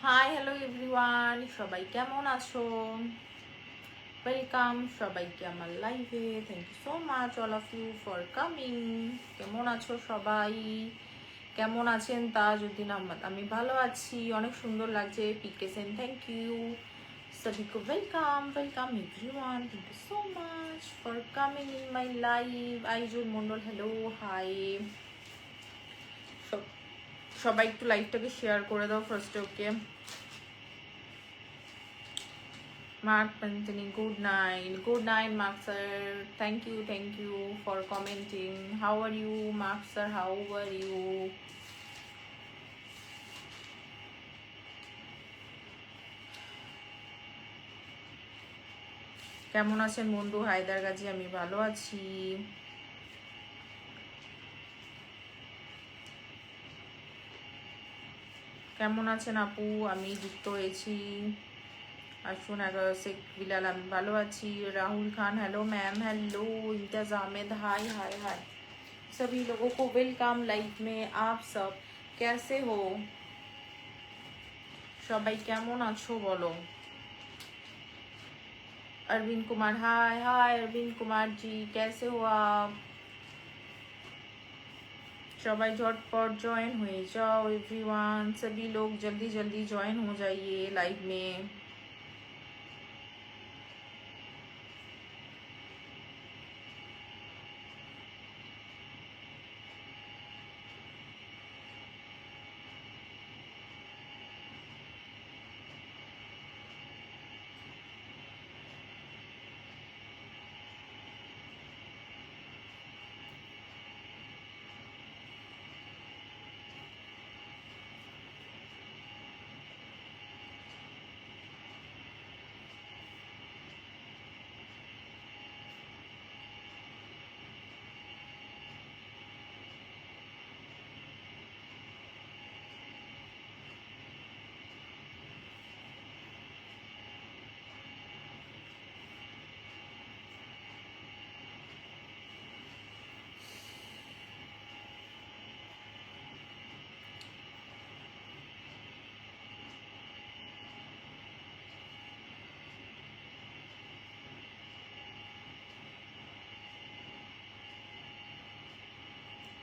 Hi hello everyone, সবাই কেমন আছো? ওয়েলকাম সবাইকে আমার লাইভে। Thank you so much all of you for coming. কেমন আছো সবাই? কেমন আছেন তাজউদ্দিন আহমদ? আমি ভালো আছি, অনেক সুন্দর লাগছে পিকে সেন। থ্যাংক ইউ सभी को welcome welcome everyone. Thank you so much for coming in my live. Aizul Mondal, hello, hi. সবাই একটু লাইভটাকে শেয়ার করে দাও ফার্স্টে। ওকে, Mark Anthony, good night. Good night, Mark sir. Thank you for commenting. How are you, Mark sir? How are you? কেমন আছেন বন্ধু হায়দার গাজী? আমি ভালো আছি। কেমন আছেন আপু? আমি যুক্ত হয়েছি। আসুন শেখ বিলাল, আমি ভালো আছি। Rahul Khan, hello ma'am. Hello Imtiaz Ahmed, hi hi hi. सभी लोगों को वेलकम लाइव में। आप सब कैसे हो? সবাই কেমন আছো বলো। अरविंद कुमार, हाय हाय अरविंद कुमार जी, कैसे हो आप? सबाई झटपट ज्वाइन हो जाओ एवरीवन। सभी लोग जल्दी जल्दी ज्वाइन हो जाइए लाइव में।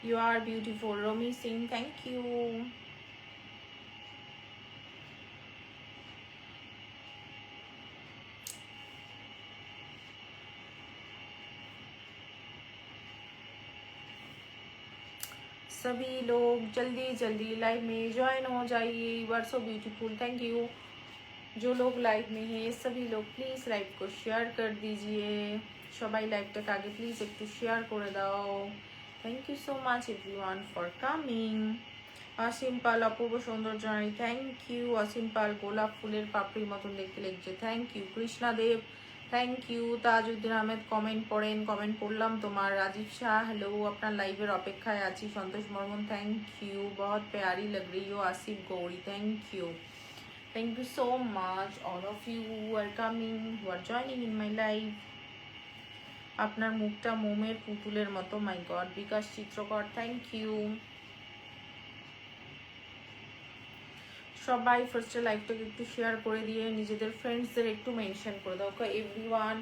You are beautiful, Romi Singh, thank you। सभी लोग जल्दी जल्दी लाइव में ज्वाइन हो जाइए। You are so beautiful, thank you. जो लोग लाइव में हैं सभी लोग प्लीज़ लाइव को शेयर कर दीजिए। সবাই লাইভটাকে আগে প্লিজ একটু শেয়ার করে দাও। Thank you so much everyone for coming. Asim Pal, Apurba Soundarya Rani, thank you. অসীম পাল গোলাপ ফুলের পাপড়ির মতন দেখতে লেগেছে, thank you. Krishna Dev, thank you. Tajuddin Ahmed comment পড়েন, কমেন্ট পড়লাম তোমার। রাজীব শাহ, হ্যালো, আপনার লাইভের অপেক্ষায় আছি। Santosh Barman, thank you. बहुत प्यारी लग रही हो। Asif Gauri, thank you. Thank you so much all of you who are coming, who are joining in my live. আপনার মুখটা মোমের পুতুলের মতো, মাই god. BKash Chitrakar, thank you. সবাই ফার্স্টে লাইভটাকে একটু শেয়ার করে দিয়ে নিজেদের ফ্রেন্ডসদের একটু মেনশন করে দাও। Okay everyone,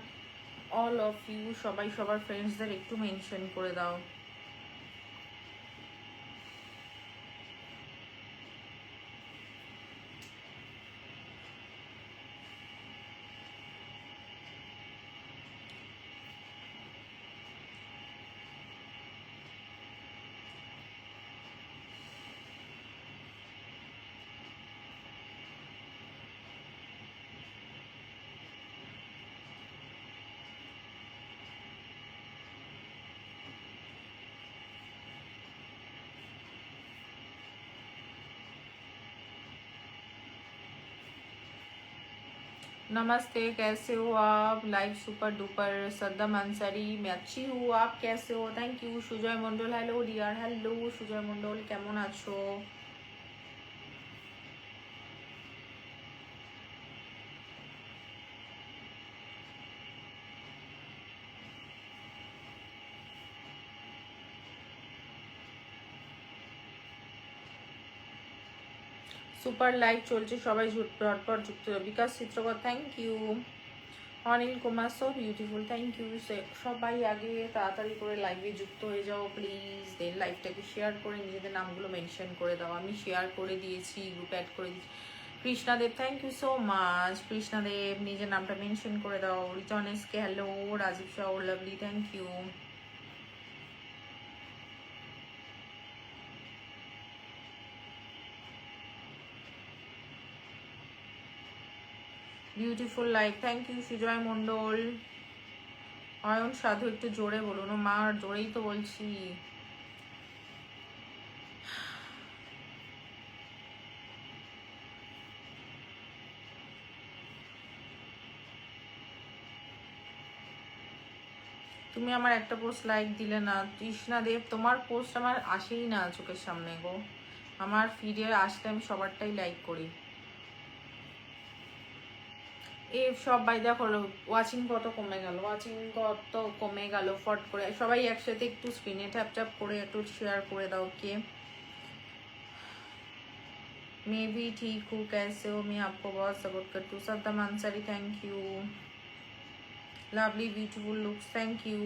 all of you, সবাই সবার ফ্রেন্ডসদের একটু মেনশন করে দাও। नमस्ते, कैसे हो आप? Live super duper. Saddam Ansari, मैं अच्छी हूँ, आप कैसे हो? Thank you. Sujoy Mondal, hello dear, hello Sujoy Mondal, কেমন আছো? সুপার লাইভ চলছে, সবাই ঝটপট যুক্ত। Bikash Chitrakar thank you. Anil Kumar so beautiful thank you. সবাই আগে তাড়াতাড়ি করে লাইভে যুক্ত হয়ে যাও প্লিজ। দেন লাইভটাকে শেয়ার করে নিজেদের নামগুলো মেনশন করে দাও। আমি শেয়ার করে দিয়েছি, গ্রুপ অ্যাড করে দিয়েছি। Krishnadev thank you so much. Krishnadev নিজের নামটা মেনশন করে দাও। Riton SK hello. Rajib Shah lovely thank you. Beautiful live thank you. Sujoy Mondal. Ayan Sadhu একটু জোরে বলুন। ও মা, জোরেই তো বলছি। তুমি আমার একটা পোস্ট লাইক দিলে না। তৃষ্ণা দেব, তোমার পোস্ট আমার আসেই না চোখের সামনে গো। আমার ফিডে আসলে আমি সবারটাই লাইক করি। এ সবাই দেখো ওয়াচিং কত কমে গেল, ফট করে। সবাই একসাথে একটু স্ক্রিনে ট্যাপ ট্যাপ করে একটু শেয়ার করে দাও। কে मैं भी ठीक हूँ, कैसे हो? मैं आपको बहुत सपोर्ट करती हूँ। Saddam Ansari thank you. Lovely beautiful looks thank you.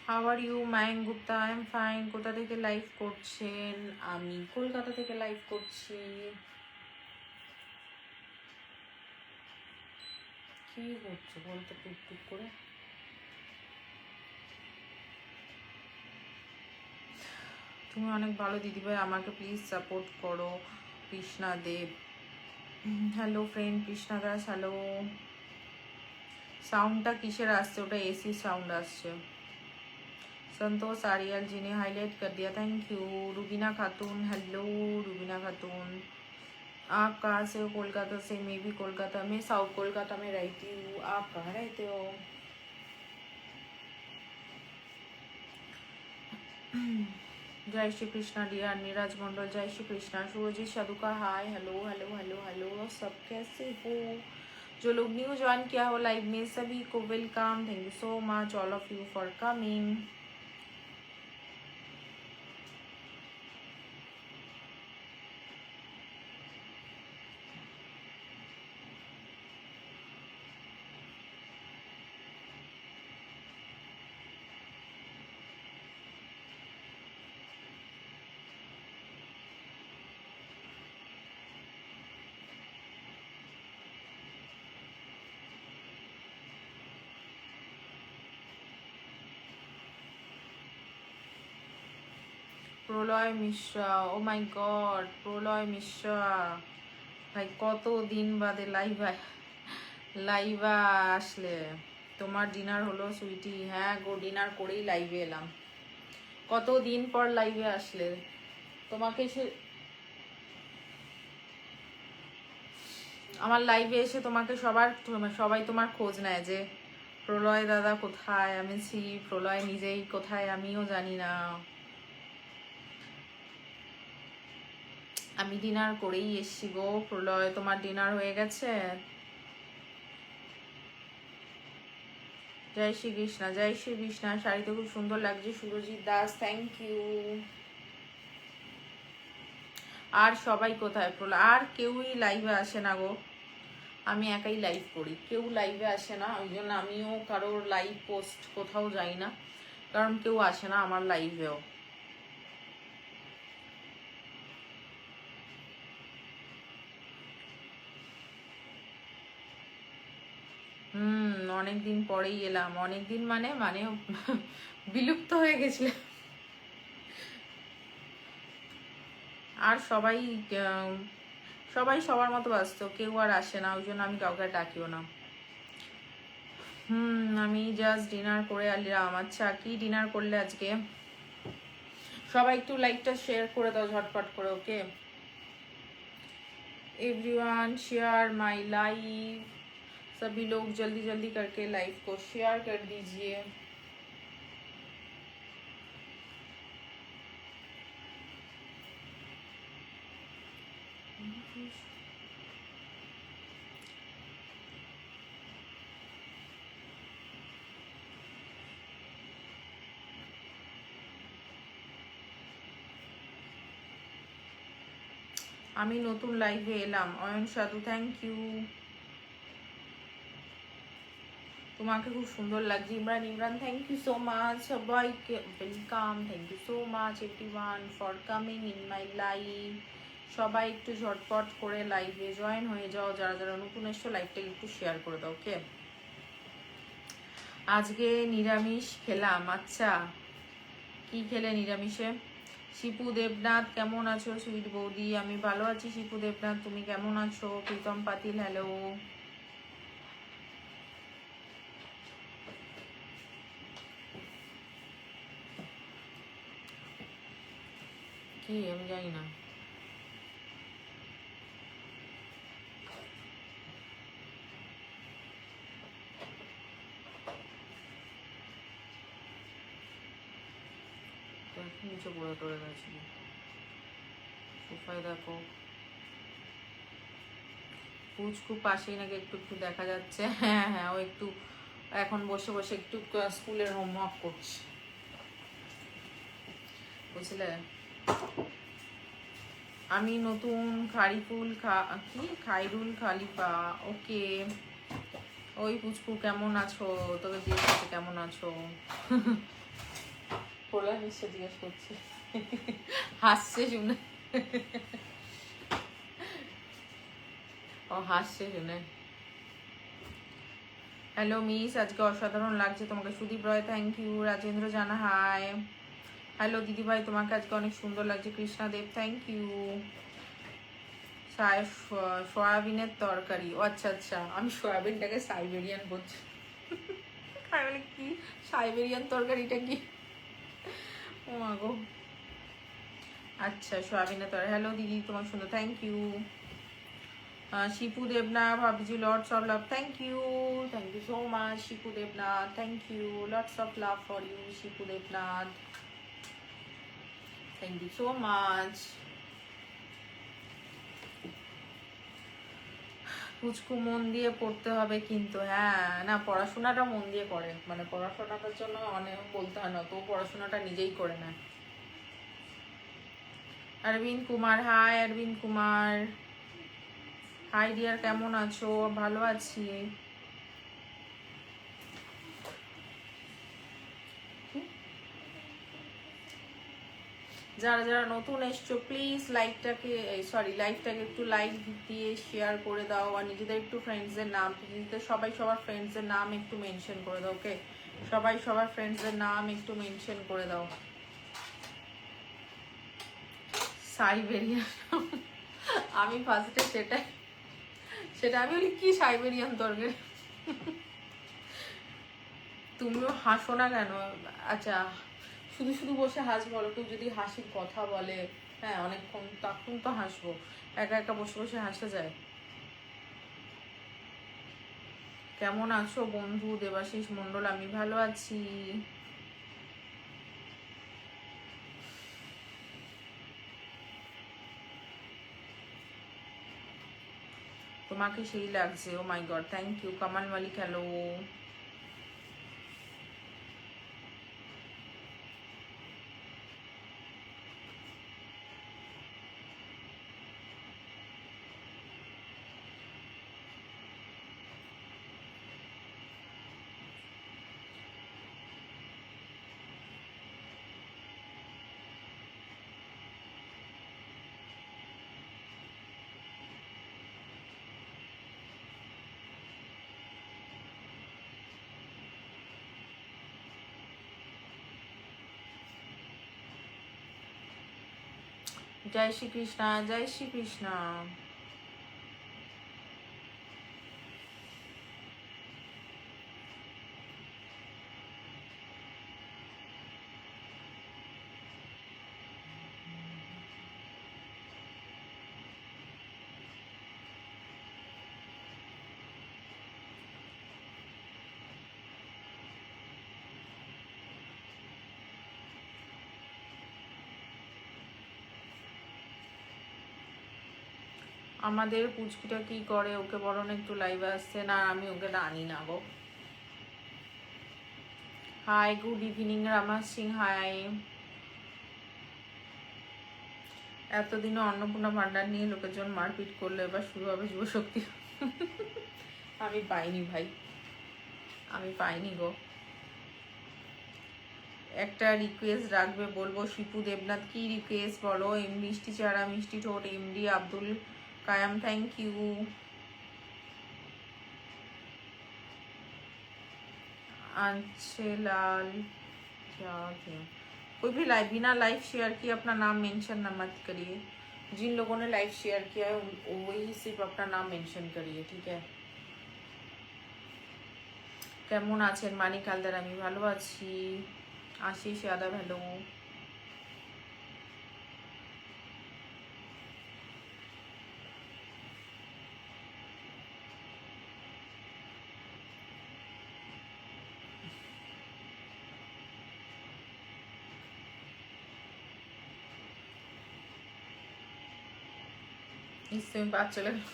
How are you Mayank Gupta? I am fine. কোথা থেকে লাইভ করছেন? আমি কলকাতা থেকে লাইভ করছি। কি করছো বলতো টুকটুক করে? তুমি অনেক ভালো দিদিভাই, আমাকে প্লিজ সাপোর্ট করো। Krishna Deb hello friend. Krishna Das hello. সাউন্ডটা কিসের আসছে? ওটা एसी साउंड আসছে। संतोष आर्यल जी ने हाईलाइट कर दिया thank you. Rubina Khatoon hello. Rubina खातून आप कहाँ से हो? कोलकाता से। मैं भी कोलकाता में, साउथ कोलकाता में रहती हूँ। आप कहाँ रहते हो? जय श्री कृष्णा डियर नीरज मंडल। जय श्री कृष्णा। सुरजीत साधुका hi hello hello hello hello. सब कैसे हो? जो लोग न्यू ज्वाइन किया हो लाइव में सभी को welcome. Thank you so much all of you for coming. Pralay Mishra, oh my god, Pralay Mishra ভাই কত দিন বাদে লাইভা আসলে। তোমার ডিনার হলো সুইটি? হ্যাঁ গো, ডিনার করেই লাইভে এলাম। কত দিন পর লাইভে আসলে। তোমাকে সে আমার লাইভে এসে তোমাকে সবাই তোমার খোঁজ নেয় যে প্রলয় দাদা কোথায়। আমি প্রলয় নিজেই কোথায় আমিও জানি না। আমি ডিনার করেই এসছি গো। প্রলয় তোমার ডিনার হয়ে গেছে? জয় শ্রী কৃষ্ণা, জয় শ্রী কৃষ্ণা। শাড়িতে খুব সুন্দর লাগছে। Surjit Das thank you. আর সবাই কোথায়? প্রলয় আর কেউই লাইভে আসে না গো। আমি একাই লাইভ করি, কেউ লাইভে আসে না। ওই জন্য আমিও কারোর লাইভ পোস্ট কোথাও যাই না, কারণ কেউ আসে না আমার লাইভেও। অনেক দিন পরেই এলাম, অনেক দিন মানে মানে বিলুপ্ত হয়ে গেছিল। আর সবাই সবাই সবার মতো ব্যস্ত, কেউ আর আসে না, ওই জন্য আমি কাউকে ডাকিও না। আমি জাস্ট ডিনার করে আলিরাম। আচ্ছা, কি ডিনার করলে আজকে? সবাই একটু লাইকটা শেয়ার করে দাও ঝটপট করে, ওকে? एवरीवन शेयर माय लाइव, सभी लोग जल्दी जल्दी करके लाइव को शेयर कर दीजिए। আমি নতুন লাইভে এলাম। অয়ন সাধু, থ্যাংক ইউ। তোমাকে খুব সুন্দর লাগছে। Imran Imran, thank you so much. সবাইকে welcome, thank you so much everyone for coming in my live. সবাই একটু ঝটপট করে লাইভে জয়েন হয়ে যাও, যারা যারা নতুন এসছো লাইভটাকে একটু শেয়ার করে দাও, ওকে? আজকে নিরামিষ খেলাম। আচ্ছা, কি খেলে নিরামিষে? শিপু দেবনাথ, কেমন আছো সুইট বৌদি? আমি ভালো আছি শিপু দেবনাথ, তুমি কেমন আছো? প্রীতম পাতিল, হ্যালো। কি আমি জানি না। নিচে পড়ে টরে গেছি, সোফায় দেখো। পুচকু পাশেই নাকি একটু একটু দেখা যাচ্ছে। হ্যাঁ হ্যাঁ, ও একটু এখন বসে বসে একটু স্কুলের হোমওয়ার্ক করছে, বুঝলে? আমি নতুন খাইরুল খালিফা, ওকে। ওই পুচকু কেমন আছো, তোকে জিজ্ঞেস করছে কেমন আছো। পোলা নিশ্চয় জিজ্ঞেস করছে, হাসছে শুনে। ও হাসছে শুনে। হ্যালো মিস, আজকে অসাধারণ লাগছে তোমাকে। সুদীপ রয়, থ্যাংক ইউ। রাজেন্দ্র জানা, হাই। হ্যালো দিদি ভাই, তোমাকে আজকে অনেক সুন্দর লাগছে। Krishna Dev, thank you. সয়াবিনের তরকারি, ও আচ্ছা আচ্ছা, আমি সয়াবিনটাকে সাইবেরিয়ান বলছি। আমি বলি কি সাইবেরিয়ান তরকারিটা কি? ও মা গো, আচ্ছা সয়াবিনের তরকারি। হ্যালো দিদি, তোমার সুন্দর, থ্যাংক ইউ। শিপু দেবনাথ, ভাবজি lots of love, thank you so much Shipu Debnath, thank you, lots of love for you Shipu Debnath, thank you so much. পুচকু মন দিয়ে পড়তে হবে কিন্তু, হ্যাঁ না পড়াশোনাটা মন দিয়ে করে, মানে পড়াশোনাটার জন্য অনেক বলতে হয় না, তো পড়াশোনাটা নিজেই করে নেয়। Arvind Kumar, hi Arvind Kumar, hi dear, কেমন আছো? ভালো আছি। যারা যারা নতুন এসছো প্লিজ লাইভটাকে একটু লাইক দিয়ে শেয়ার করে দাও, আর নিজেদের একটু ফ্রেন্ডসদের নাম, নিজেদের সবাই সবার ফ্রেন্ডসদের নাম একটু মেনশন করে দাও, ওকে? সবাই সবার ফ্রেন্ডসদের নাম একটু মেনশন করে দাও। সাইবেরিয়ান, আমি ফার্স্টে সেটা আমি বলি কি সাইবেরিয়ান তরকারি। তুমিও হাসো না কেন? আচ্ছা, শুধু শুধু বসে হাসবো বলো? কেউ যদি হাসির কথা বলে, হ্যাঁ অনেকক্ষণ, তখন তো হাসবো। একা একা বসে বসে হাসা যায়? কেমন আছো বন্ধু? দেবাশিস মন্ডল, আমি ভালো আছি। তোমাকে সেই লাগছে, oh my god, thank you. Kamal Malik, hello. জয় শ্রী কৃষ্ণ, জয় শ্রী কৃষ্ণ। আমাদের পুচকিটা কি করে? ওকে বরং একটু লাইভে আসছে না, আমি ওকে আনি না গো। হাই, গুড ইভিনিং রামা সিং, হাই। এতদিনে অন্নপূর্ণা ভান্ডার নিয়ে লোকের মারপিট করলে এবার শুরু হবে যুবশক্তি। আমি পাইনি ভাই, আমি পাইনি গো। একটা রিকোয়েস্ট রাখবে বলবো, শিপু দেবনাথ। কি রিকোয়েস্ট বলো? মিষ্টি চেহারা মিষ্টি ঠোঁট, MD Abdul Kayam, thank you. अंशेलाल, क्या क्या? कोई भी लाइव बिना लाइव शेयर किए अपना नाम मेंशन ना मत करिए। जिन लोगों ने लाइव शेयर किया है वही सिर्फ अपना नाम मेंशन करिए, ठीक है? কেমন আছেন মানিক হালদার? আমি ভালো আছি। আশিস যাদব, হ্যালো। নিশ্চয়ই বাদ চলে গেল।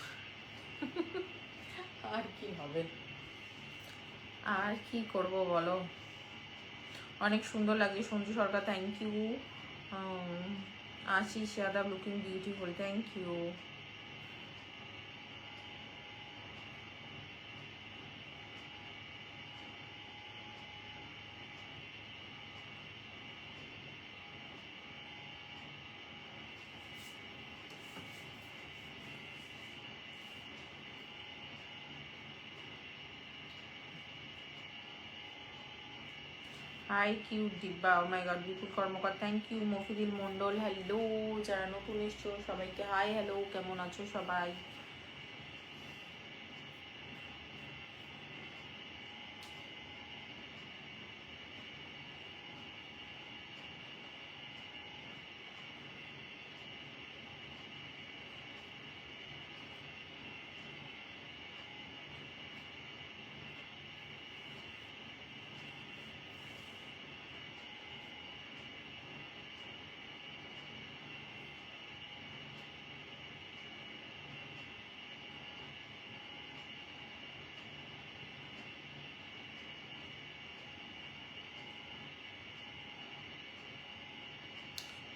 আর কি হবে, আর কি করব বলো। অনেক সুন্দর লাগছে Sanju Sarkar, thank you. Ashish Yadav, looking beautiful, thank you. Hi cute Divya, oh my god, Bipul Karmakar, thank you. Mofidul Mondal, hello. যারা নতুন এসছো সবাইকে হাই, হ্যালো, কেমন আছো সবাই?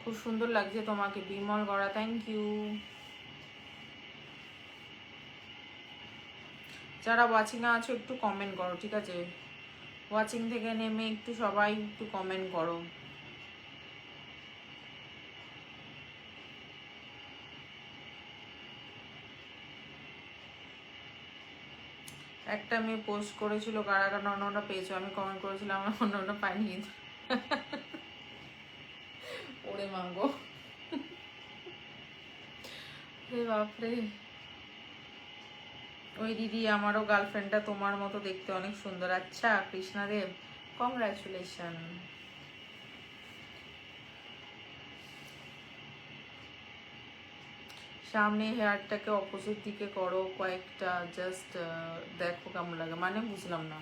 খুব সুন্দর লাগছে তোমাকে, বিমল গড়া, থ্যাংক ইউ। যারা ওয়াচিং এ আছো একটু কমেন্ট করো, ঠিক আছে? ওয়াচিং থেকে নেমে একটু সবাই একটু কমেন্ট করো। একটা মেয়ে পোস্ট করেছিল কারা কারা অন্যটা পেয়েছো, আমি কমেন্ট করেছিলাম আমার অন্যটা পাইনি কিন্তু। ওরে মাগো, রে বাপরে। ওই দিদি, আমারও গার্লফ্রেন্ডটা তোমার মতো দেখতে, অনেক সুন্দর। আচ্ছা কৃষ্ণাদেব, কংগ্রাচুলেশন। সামনে হেয়ারটাকে অপোজিট দিকে করো কয়েকটা, জাস্ট দেখো কেমন লাগে, মানে বুঝলাম না।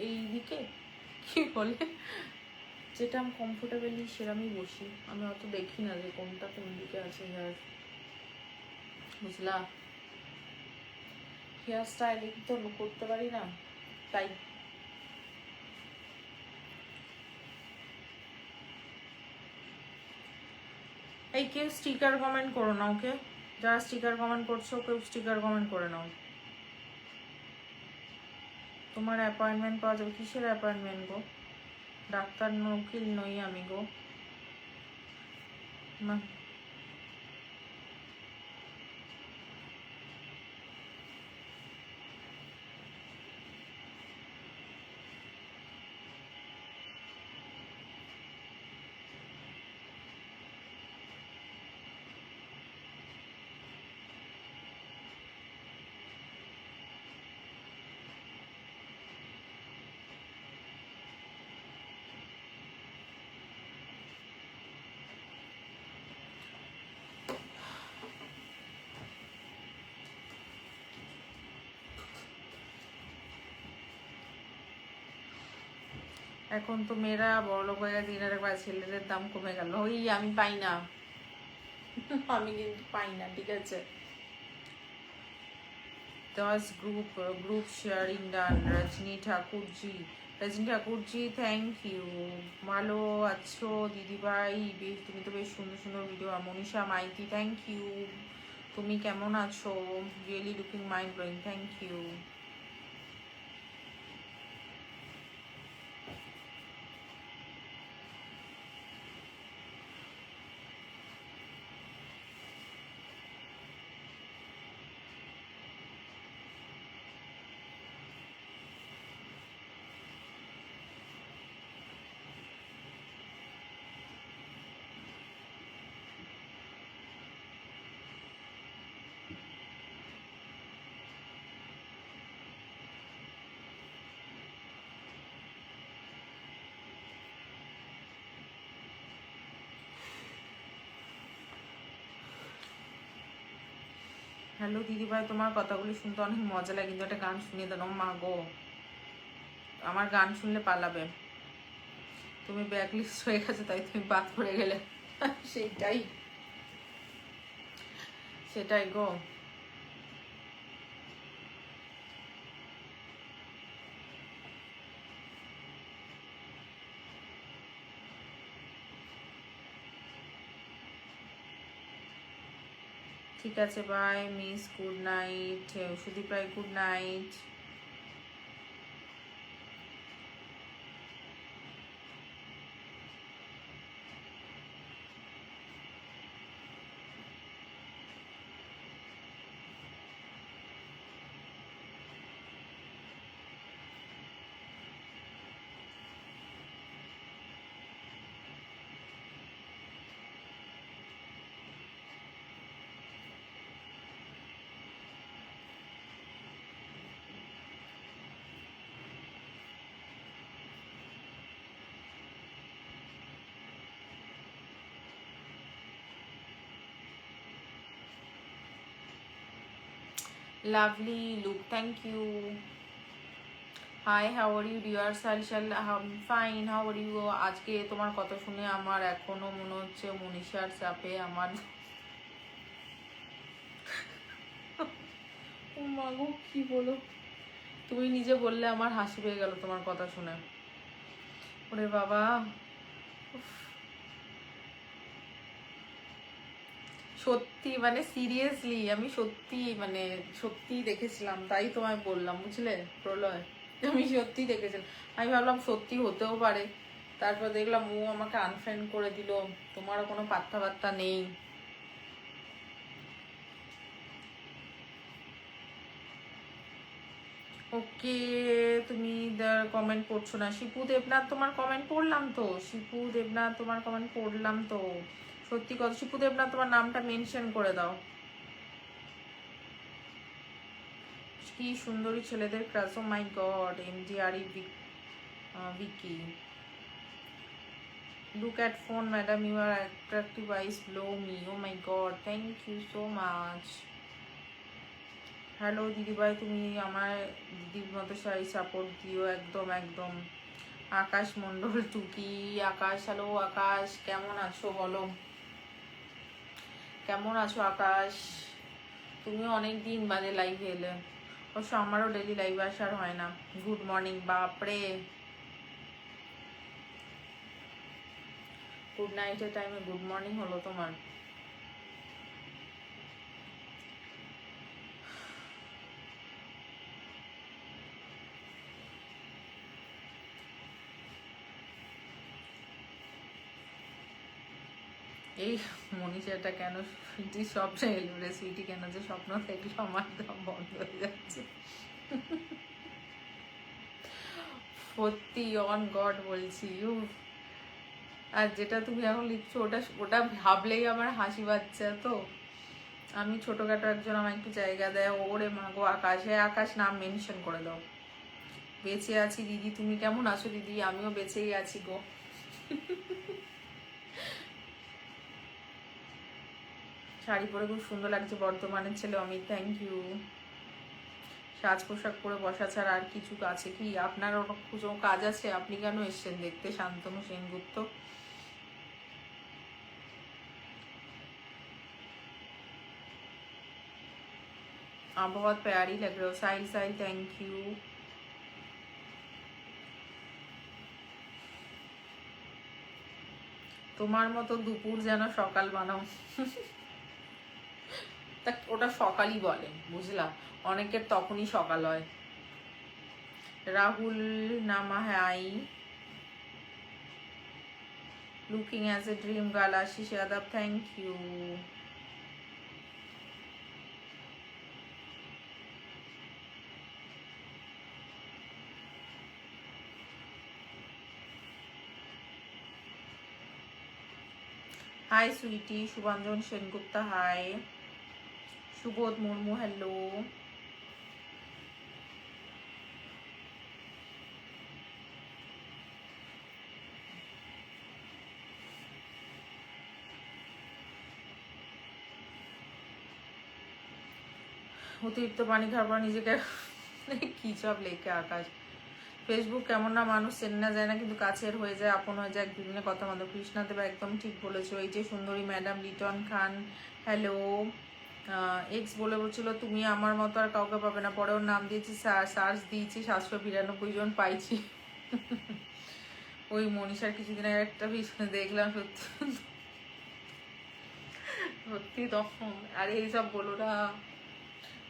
এই দিকে কি বলে, যেটা আমি কমফোর্টেবলি সেরকমই বসি, আমি অত দেখি না যে কোনটা কোন দিকে আছে হেয়ার, বুঝলা? হেয়ার স্টাইলিং তো করতে পারি না, তাই। এই কেউ স্টিকার কমেন্ট করো না, ওকে? যারা স্টিকার কমেন্ট করছো কেউ স্টিকার কমেন্ট করে নাও। তোমার অ্যাপয়েন্টমেন্ট পাওয়া যাবে? কিসের অ্যাপয়েন্টমেন্ট গো? ডাক্তার উকিল নই আমি গো। এখন তো মেয়েরা বড়লোক হয়ে গেছে, দিনের একবার ছেলেদের দাম কমে গেল। ওই আমি পাই না, আমি কিন্তু পাই না, ঠিক আছে। দশ গ্রুপ শেয়ারিং ডান। রজনী ঠাকুরজি, রজনী ঠাকুরজি থ্যাংক ইউ। ভালো আছো দিদিভাই? বেশ, তুমি তো বেশ সুন্দর সুন্দর video. Manisha Maiti thank you. তুমি কেমন আছো? Really looking mind blowing, thank you. Hello দিদিভাই, তোমার কথাগুলি শুনতে অনেক মজা লাগে, কিন্তু একটা গান শুনিয়ে দেন। মা গো, আমার গান শুনলে পালাবে। তুমি ব্যাকলিস্ট হয়ে গেছো, তাই তুমি বাদ পড়ে গেলে। সেটাই সেটাই গো। ঠিক আছে, bye miss, good night. Sudip Roy, good night. Lovely look, thank you. Hi, how are you dear সালশাল? Fine, how are you? আজকে তোমার কথা শুনে আমার এখনো মনে হচ্ছে মনীষার চাপে আমার ও মা গো, কি বলো? তুমি নিজে বললে আমার হাসি পেয়ে গেল তোমার কথা শুনে। ওরে বাবা, সত্যি মানে সিরিয়াসলি আমি সত্যি মানে সত্যি দেখেছিলাম, তাই তোমায় বললাম, বুঝলে প্রলয়, আমি সত্যি দেখেছিলাম। আমি ভাবলাম সত্যি হতেও পারে, তারপর দেখলাম ও আমাকে আনফ্রেন্ড করে দিল, তোমারও কোনো পাত্তা বার্তা নেই। ওকে, তুমি কমেন্ট পড়ছো না। শিপু দেবনাথ, তোমার কমেন্ট পড়লাম তো। শিপু দেবনাথ, তোমার কমেন্ট পড়লাম তো। সত্যি কথা, শিপু দেবনাথ, তোমার নামটা মেনশন করে দাও। কি সুন্দরী ছেলেদের ক্রাশ, ও মাই গড। এমজিআরই Vicky. Look at phone, madam. You are attractive eyes blow me. Oh my god. Thank you so much. Hello দিদিভাই, তুমি আমার দিদির মতো সাই সাপোর্ট দিও, একদম একদম। আকাশ মণ্ডল টুকি, আকাশ, হ্যালো আকাশ, কেমন আছো বলো? কেমন আছো আকাশ? তুমিও অনেক দিন বাদে লাইভে এলে। অবশ্য আমারও ডেলি লাইভে আসার হয় না। গুড মর্নিং, বাপরে গুড নাইটের টাইমে গুড মর্নিং হলো তোমার? এই মনীষাটা কেন সুইটি স্বপ্নে এলো রে? সুইটি কেন যে স্বপ্ন দেখলো আমার দাম বন্ধ হয়ে যাচ্ছে সত্যি অন গড বলছি। আর যেটা তুমি এখন লিখছো ওটা ওটা ভাবলেই আমার হাসি পাচ্ছে। তো আমি ছোটখাটো একজন, আমার একটু জায়গা দেয়। ওরে মা গো, আকাশ, হ্যাঁ আকাশ নাম মেনশন করে দাও। বেঁচে আছি দিদি, তুমি কেমন আছো দিদি? আমিও বেঁচেই আছি গো। শাড়ি পরে খুব সুন্দর লাগছে বর্তমানের ছেলে অমিত, থ্যাংক ইউ। সাজ পোশাক পরে বসা ছাড়া আর কিছু আছে কি? আপনার কোনো কাজ আছে? আপনি কেন এসছেন দেখতে শান্তনু সেনগুপ্ত? आप बहुत प्यारी लग रहे हो। साहिल साहिल थैंक यू। তোমার মতো দুপুর যেন সকাল বানাও। তা ওটা সকালই বলে, বুঝলাম, অনেকের তখনই সকাল হয়। রাহুল নামা hi, looking as a dream girl. Ashish Yadav thank you. Hi sweety. Shubhanjan Sengupta hi. Subodh Murmu hello. অতিরিক্ত পানি খাওয়ার পর নিজেকে কি সব লেখে আকাশ। ফেসবুক কেমন না, মানুষ চেনে না যায় না কিন্তু কাছের হয়ে যায়, আপন হয়ে যায় এক দুদিনের কথা মতো। কৃষ্ণা দেব একদম ঠিক বলেছো। এই যে সুন্দরী ম্যাডাম লিটন খান হ্যালো। এক্স বলছিল তুমি আমার মতো আর কাউকে পাবে না, পরে ওর নাম দিয়েছি, সার্চ দিয়েছি, 792 জন পাইছি। ওই মনীষার কিছুদিন আগে একটা বিষয় দেখলাম, সত্যি সত্যি তখন। আরে এইসব বলো না,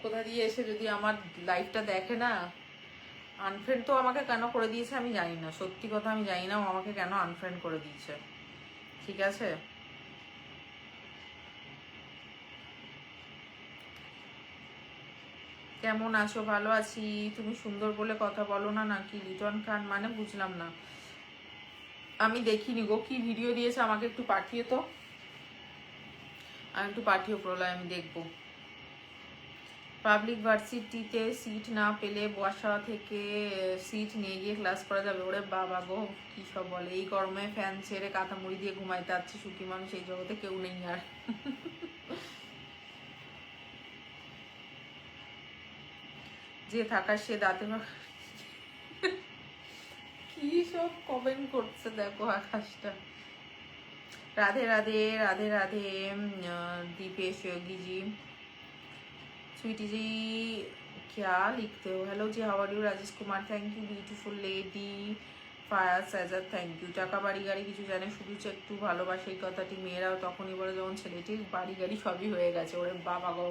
কোথা দিয়ে এসে যদি আমার লাইফটা দেখে না। আনফ্রেন্ড তো আমাকে কেন করে দিয়েছে আমি জানি না, সত্যি কথা আমি জানি না ও আমাকে কেন আনফ্রেন্ড করে দিয়েছে। ঠিক আছে, কেমন আছো? ভালো আছি। তুমি সুন্দর বলে কথা বলো না নাকি? লিটন খান মানে বুঝলাম না, আমি দেখিনি গো। কি ভিডিও দিয়েছে আমাকে একটু পাঠিয়ে তো, আমি একটু পাঠিয়ে প্রলয়, আমি দেখবো। পাবলিক ভার্সিটিতে সিট না পেলে বাসা থেকে সিট নিয়ে গিয়ে ক্লাস করা যাবে। ওরে বাবা গো, কি সব বলে! এই গরমে ফ্যান ছেড়ে কাঁথা মুড়ি দিয়ে ঘুমাইতে যাচ্ছে সুখী মানুষ, এই জগতে কেউ নেই আর। যে থাকার সে দাঁতে কি সব কমেন্ট করছে দেখো আকাশটা। राधे राधे राधे राधे। दीपेश योगी जी, स्वीटी जी क्या लिखते हो? हेलो जी, how are you? Rajesh Kumar thank you. Beautiful lady ফায়ার সাজার থ্যাংক ইউ। টাকা বাড়ি গাড়ি কিছু জানে, শুধু একটু ভালোবাসে। এই কথাটি মেয়েরাও তখনই বলে যখন ছেলেটির বাড়ি গাড়ি সবই হয়ে গেছে। ওরে বাবা গো,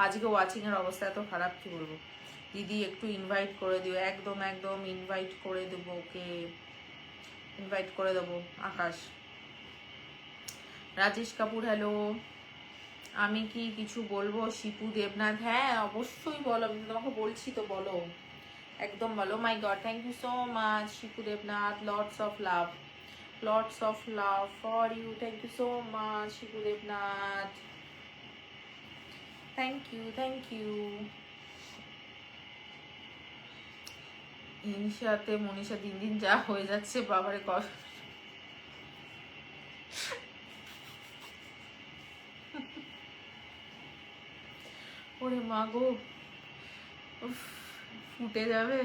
আজকে ওয়াচিং এর অবস্থা এত খারাপ, কি বলবো। দিদি একটু ইনভাইট করে দিও। একদম একদম ইনভাইট করে দেবো, ওকে ইনভাইট করে দেবো। আকাশ, রাজেশ কাপুর হ্যালো। আমি কি কিছু বলবো? শিপু দেবনাথ, হ্যাঁ অবশ্যই বলো, আমি তোমাকে বলছি তো, বলো একদম বলো। My god, thank you so much Shipu Debnath. Lots of love for you. Thank you so much Shipu Debnath. Thank you thank you. ইনশাতে মনীষা দিন দিন যা হয়ে যাচ্ছে বাবারে কষ্ট। ওরে মা গো, ফুটে যাবে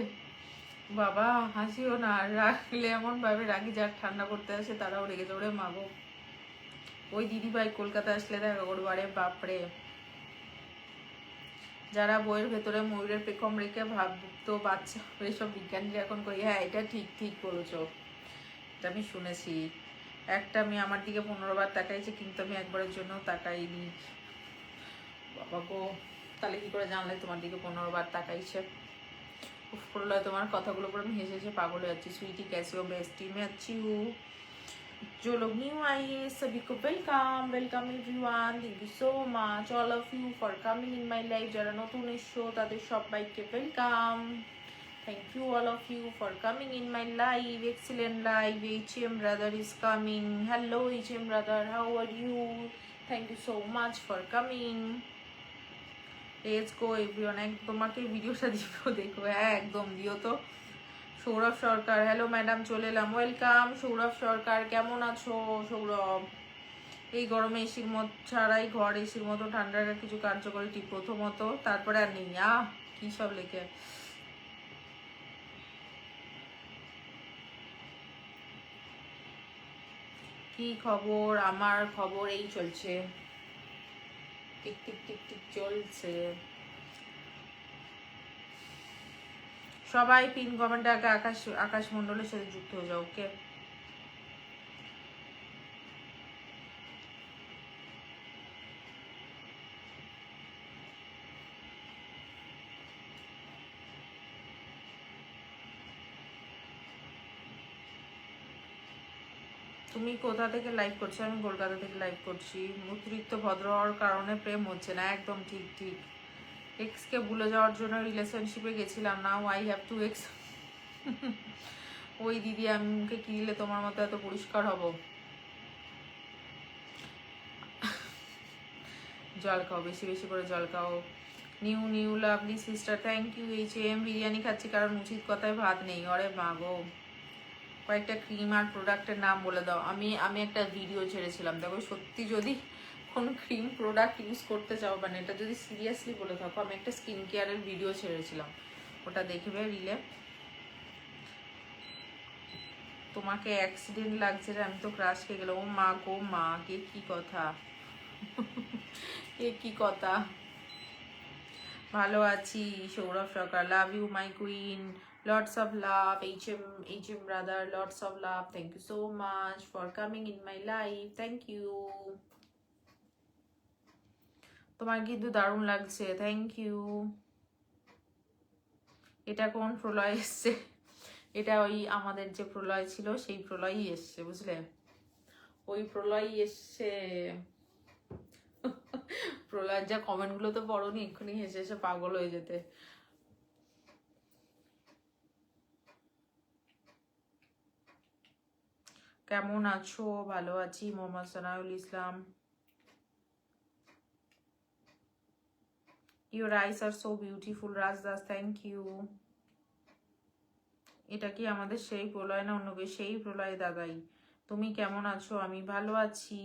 বাবা। হাসিও না, রাখলে এমন ভাবে রাগি, যার ঠান্ডা করতে আসে তারাও রেগে যায়। ওরে মা গো, ওই দিদি ভাই কলকাতা আসলে দেখা করবো। আরে বাপরে, যারা বইয়ের ভেতরে ময়ূরের পেখম রেখে ভাবতো বাচ্চা, এসব বিজ্ঞানীরা এখন করি। হ্যাঁ এটা ঠিক ঠিক বলেছো, এটা আমি শুনেছি। একটা মেয়ে আমার দিকে 15 বার তাকাইছে, কিন্তু আমি একবারের জন্য তাকাইনি। বাবা গো, তাহলে কি করে জানলে তোমার দিকে 15 বার তাকাইছে? প্রলয়, তোমার কথাগুলো পরে আমি হেসে হেসে পাগল হয়ে যাচ্ছি। সুইটি कैसे हो? बेस्टी में अच्छी हूँ। जो लोग न्यू आए हैं सभी को welcome welcome everyone. Thank you so much all of you for coming in my life. যারা নতুন এসছো তাদের সবাইকে welcome. Thank you all of you for coming in my live. Excellent live. HM brother is coming. Hello HM brother, how are you? Thank you so much for coming. Let's go everyone. তোমাকে ভিডিওটা দিও, দেখো। হ্যাঁ একদম দিও তো। সৌরভ সরকার hello madam, চলে এলাম। ওয়েলকাম সৌরভ সরকার, কেমন আছো সৌরভ? এই গরমে এসির মধ্যে ছাড়াই ঘর এসির মতো ঠান্ডা রাখার কিছু কার্যকরী টিপ। প্রথমত, তারপরে আর নেই। কি সব লেখে। কি খবর? আমার খবর এই চলছে, টিক টিক টিক টিক চলছে। সবাই পিন কমেন্টে আগে আকাশ মণ্ডলের সাথে যুক্ত হয়ে যাও, ওকে? তুমি কোথা থেকে লাইভ করছো? আমি কলকাতা থেকে লাইভ করছি। অতিরিক্ত ভদ্র হওয়ার কারণে প্রেম হচ্ছে না। একদম ঠিক ঠিক। এক্সকে ভুলে যাওয়ার জন্য রিলেশনশিপে গেছিলাম, now I have to x. ওই দিদি, আমাকে কি দিলে তোমার মতো এত পরিষ্কার হব? জল খাও, বেশি বেশি করে জল খাও। New new lovely sister, thank you. HM biryani খাচ্ছি কারণ উচিত কথায় ভাত নেই। অরে মা গো, কয়েকটা ক্রিম আর প্রোডাক্টের নাম বলে দাও। আমি একটা ভিডিও ছেড়েছিলাম, দেখো সত্যি যদি কোনো ক্রিম প্রোডাক্ট ইউজ করতে চাও, মানে এটা যদি সিরিয়াসলি বলে থাকো, আমি একটা স্কিন কেয়ারের ভিডিও ছেড়েছিলাম, ওটা দেখবে রিলে। তোমাকে অ্যাক্সিডেন্ট লাগছে রে, আমি তো ক্রাশ খেয়ে গেলাম। ও মা গো মা, কে কি কথা, এ কি কথা। ভালো আছি Sourav Sarkar, love you my queen, lots of love. H M brother, lots of love. Thank you so much for coming in my life, thank you. তোমার কিন্তু দারুণ লাগছে, থ্যাংক ইউ। এটা কোন প্রলয় এসছে? এটা ওই আমাদের যে প্রলয় ছিল সেই প্রলয়ই এসছে, বুঝলে? ওই প্রলয়ই এসছে। প্রলয়ের যা কমেন্টগুলো তো পড়োনি, এক্ষুনি হেসে হেসে পাগল হয়ে যেতে। কেমন আছো? ভালো আছি, Mohammad Sanaul Islam. Your eyes are so beautiful, Rajdas, thank you. এটা কি আমাদের সেই প্রলয় না অন্য কেউ? সেই প্রলয় দাদাই। তুমি কেমন আছো? আমি ভালো আছি।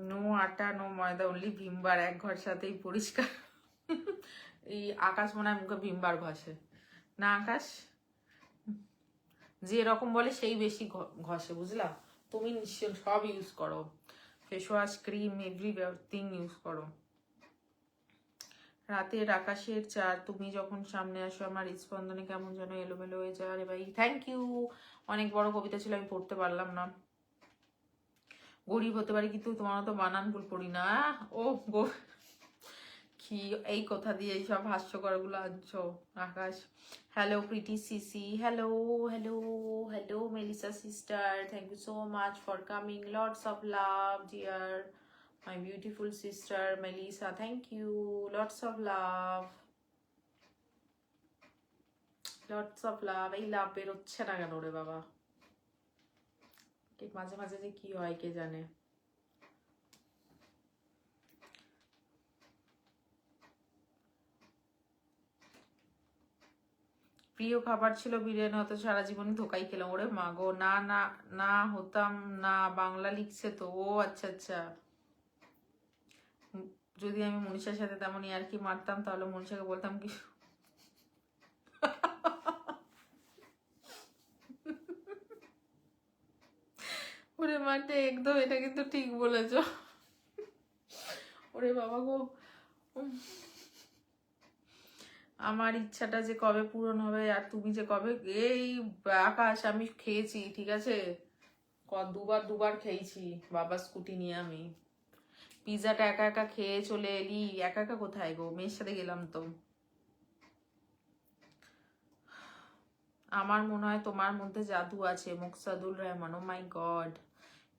নো আটা নো ময়দা, অনলি ভিমবার। এক ঘর সাথেই পরিষ্কার। এই আকাশ মনে হয় মুখে ভিমবার ঘষে না? আকাশ যে এরকম বলে সেই বেশি ঘষে, বুঝলা? তুমি নিশ্চয় সব ইউজ করো, face wash, cream, everything use করো। রাতের আকাশের চাঁদ, তুমি যখন সামনে আসো আমার হৃদস্পন্দনে কেমন যেন এলোমেলো হয়ে যায়। আরে ভাই থ্যাংক ইউ। অনেক বড় কবিতা ছিল, আমি পড়তে পারলাম না। গরিব হতে পারি কিন্তু তোমার মতো বানান ভুল পড়ি না। ও গো, কি এই কথা দিয়ে এইসব হাস্যকর গুলো আনছো Akash. Hello pretty sissy, hello hello hello Melissa sister, thank you so much for coming, lots of love dear my beautiful sister Melissa, thank you, lots of love, lots of love. এই লাভ বেরোচ্ছে না কেন রে বাবা? মাঝে মাঝে যে কি হয় কে জানে। প্রিয় খাবার ছিল বিরিয়ানি, হতো সারা জীবন ধোকাই খেলাম। ওরে মা গো, না না না হতাম না। বাংলা লিখছে তো, ও আচ্ছা আচ্ছা। যদি আমি মনীষার সাথে তেমনই আর কি মারতাম, তাহলে মনীষাকে বলতাম কি, ওরে মারতে একদম, এটা কিন্তু ঠিক বলেছ। ওরে বাবা গো, আমার ইচ্ছাটা যে কবে পূরণ হবে, আর তুমি যে কবে। এই আকাশ, আমি খেয়েছি ঠিক আছে, দুবার খেয়েছি বাবা স্কুটি নিয়ে। আমি পিৎজাটা একা একা খেয়ে চলে এলি। একা একা কোথায় গো, মেয়ের সাথে গেলাম তো। আমার মনে হয় তোমার মধ্যে জাদু আছে। মুকসাদুল রহমান, ও মাই গড,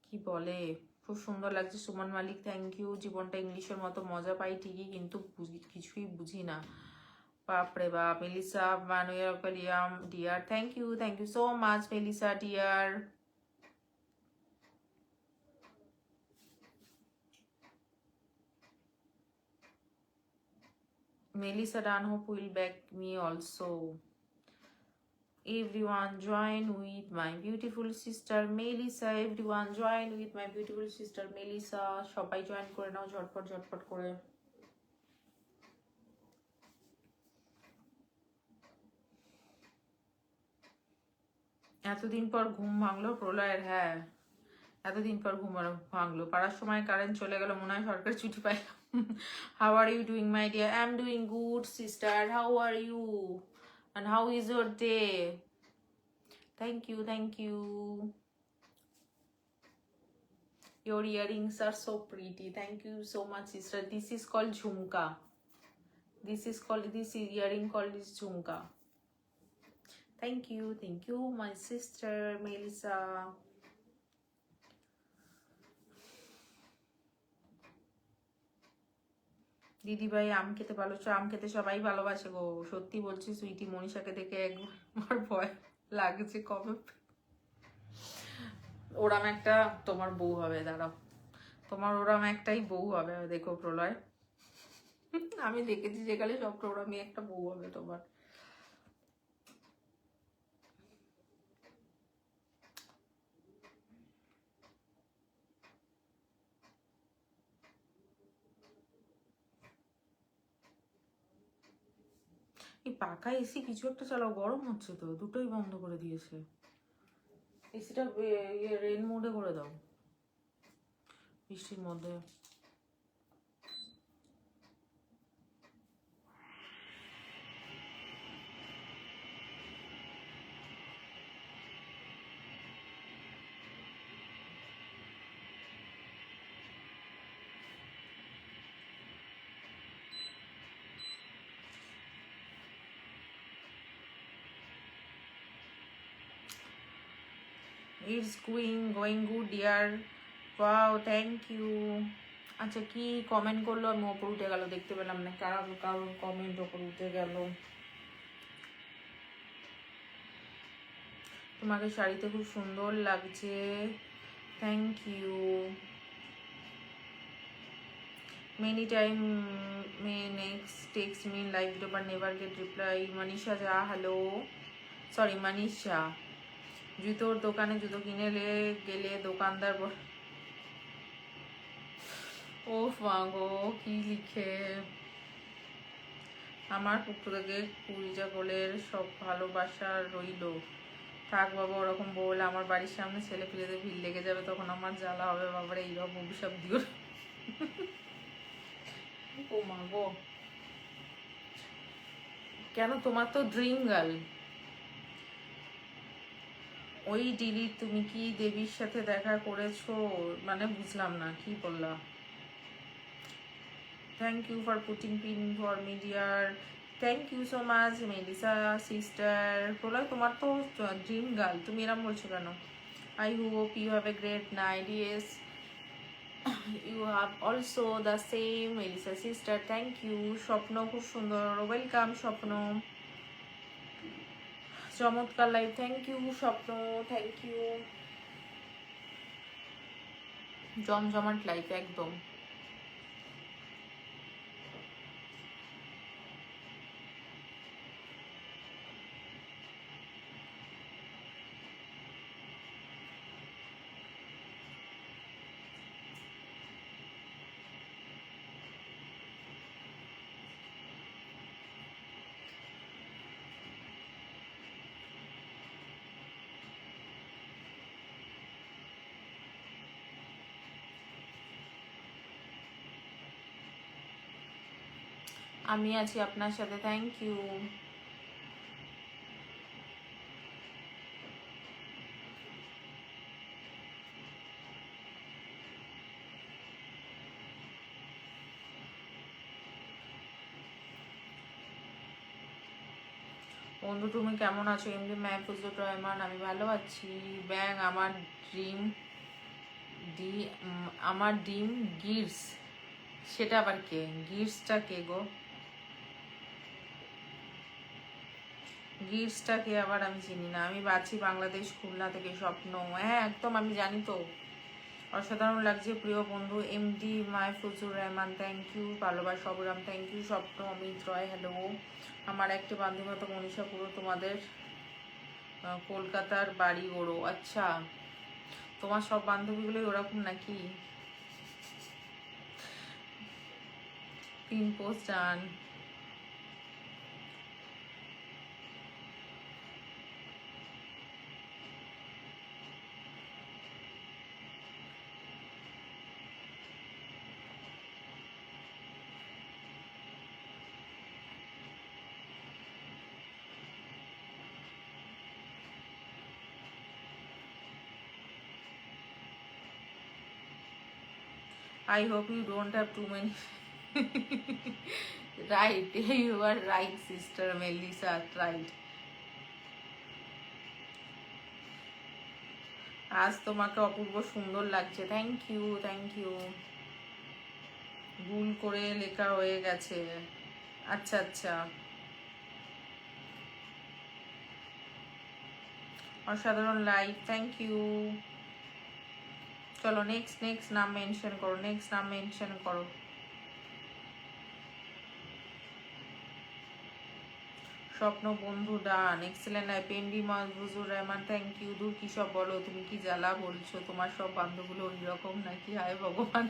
কি বলে, খুব সুন্দর লাগছে। সুমন মালিক থ্যাংক ইউ। জীবনটা ইংলিশের মতো মজা পাই ঠিকই, কিন্তু কিছুই বুঝি না, বাপরে বাপ। মেলিসা মানুয়ালিয়াম dear thank you so much Melissa dear. Melissa Danhope will back me also. Everyone join with my beautiful sister Melissa. Everyone join with my beautiful sister Melissa. সবাই জয়েন করে নাও ঝটপট ঝটপট করে। এতদিন পর ঘুম ভাঙলো প্রলয়ের। হ্যাঁ, এতদিন পর ঘুম ভাঙলো। পাড়ার সময় কারেন্ট চলে গেল, মনে হয় সরকার ছুটি পাই। How are you doing my dear? I'm doing good sister. How are you? And how is your day? Thank you, thank you. Your earrings are so pretty. Thank you so much sister. This is called jhumka. This earring called is jhumka. Thank you my sister Melissa. দিদি ভাই আম খেতে ভালোবাসো? আম খেতে সবাই ভালোবাসে গো, সত্যি বলছি সুইটি। মনীষাকে দেখে একবার ভয় লাগছে, কবে ওরাম একটা তোমার বউ হবে। দাঁড়াও, তোমার ওরাম একটাই বউ হবে, দেখো প্রলয়। আমি দেখেছি যেখানে সব ওরামই একটা বউ হবে তোমার। এই পাখা এসি কিছু একটা চালাও, গরম হচ্ছে তো। দুটোই বন্ধ করে দিয়েছে। এসিটা রেন মোডে করে দাও বৃষ্টির মধ্যে। It's going good dear. Wow, thank you. আচ্ছা, কি কমেন্ট করলো? আমি ওপর উঠে গেল, দেখতে পেলাম না কারোর কমেন্ট ওপর উঠে গেল। তোমাকে শাড়িতে খুব সুন্দর লাগছে, thank you. Many time may next text me in live video but never get reply. Manisha ja, hello. Sorry, Manisha. জুতোর দোকানে জুতো কিনে গেলে দোকানদার ও মাগো কি লিখে। আমার পক্ষ থেকে কুড়িটা গোলের সব ভালোবাসা রইল। থাক বাবা, ওরকম বলে আমার বাড়ির সামনে ছেলে পেলেদের ভিড় লেগে যাবে, তখন আমার জ্বালা হবে। বাবারে এইরকম অভিশাপ দিও। ও মা গো, কেন? তোমার তো ড্রিম গার্ল। ওই ডিলিট, তুমি কি দেবীর সাথে দেখা করেছো? মানে বুঝলাম না কি বললা। Thank you for putting pin for me dear. Thank you so much Melissa sister. Pralay তোমার তো ড্রিম গার্ল, তুমি এরম বলছো কেন? I hope you have a great night. Yes, you have also the same Melissa sister. Thank you. Swapna খুব সুন্দর, welcome Swapna. চমৎকার live, thank you Swapna, thank you. জমজমাট লাইফ একদম। আমি আছি আপনার সাথে, থ্যাংক ইউ। বন্ধু তুমি কেমন আছো? এমনি মাহফুজুর রহমান, আমি ভালো আছি। ব্যাং আমার ড্রিম আমার ডিম গির্স, সেটা আবার কে? গির্সটা কে গো? গির্সটাকে আবার আমি চিনি না। আমি বাঁচি বাংলাদেশ, খুলনা থেকে স্বপ্ন। হ্যাঁ একদম আমি জানি তো। অসাধারণ লাগছে প্রিয় বন্ধু। MD Mahfuzur Rahman thank you. ভালোবাসা অবিরাম থ্যাংক ইউ। স্বপ্ন অমিত রয় হ্যালো। আমার একটি বান্ধবী মতো মনীষা পুরো তোমাদের কলকাতার বাড়ি ওরো। আচ্ছা, তোমার সব বান্ধবীগুলোই ওরকম নাকি? Pin post done. I hope you don't have too many. Right, you are right, sister Melissa, right. আজ তোমাকে অপূর্ব সুন্দর লাগছে। Thank you, thank you. ভুল করে লেখা হয়ে গেছে। আচ্ছা আচ্ছা, অসাধারণ লাইভ, থ্যাংক ইউ। চলো নেক্সট নেক্সট নাম মেনশন করো, নেক্সট নাম মেনশন করো। স্বপ্ন বন্ধু ডান, এক্সেলেন্ট। পেন্ডি মাহফুজুর রহমান থ্যাংক ইউ। দূর কি সব বলো, তুমি কি জ্বালা বলছো? তোমার সব বান্ধবগুলো ওই রকম নাকি? হায় ভগবান।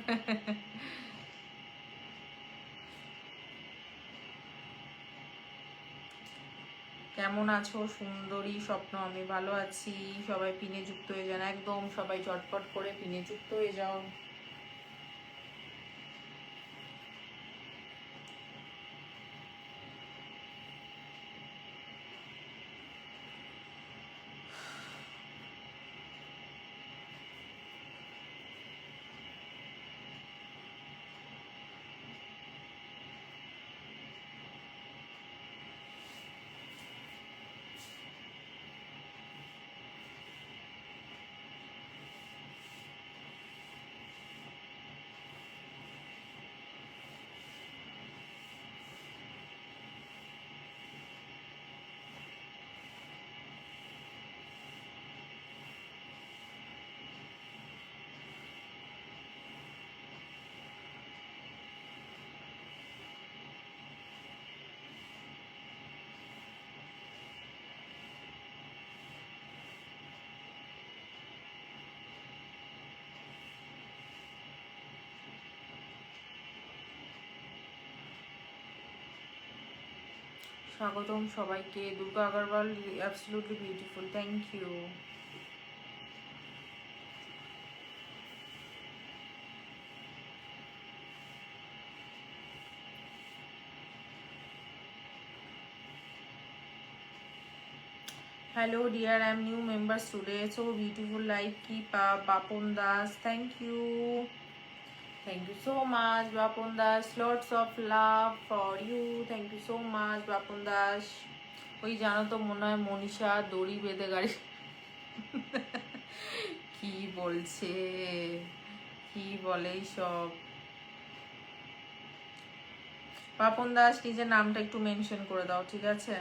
কেমন আছো সুন্দরী স্বপ্ন? আমি ভালো আছি। সবাই পিনে যুক্ত হয়ে যান, একদম সবাই চটপট করে পিনে যুক্ত হয়ে যাও। স্বাগতম সবাইকে। Durga Agarwal absolutely beautiful, thank you. Hello dear, I am new members today. So beautiful life. Keep up, Bapon Das. Thank you. Thank you so much, Bapon Das. Lots of love for you. Thank you so much, Bapon Das. ওই জানো তো মনে হয় মনীষা দড়ি বেঁধে গাড়ি। কি বলছে, কি বলে সব। বাপন দাস নিজের নামটা একটু মেনশন করে দাও, ঠিক আছে?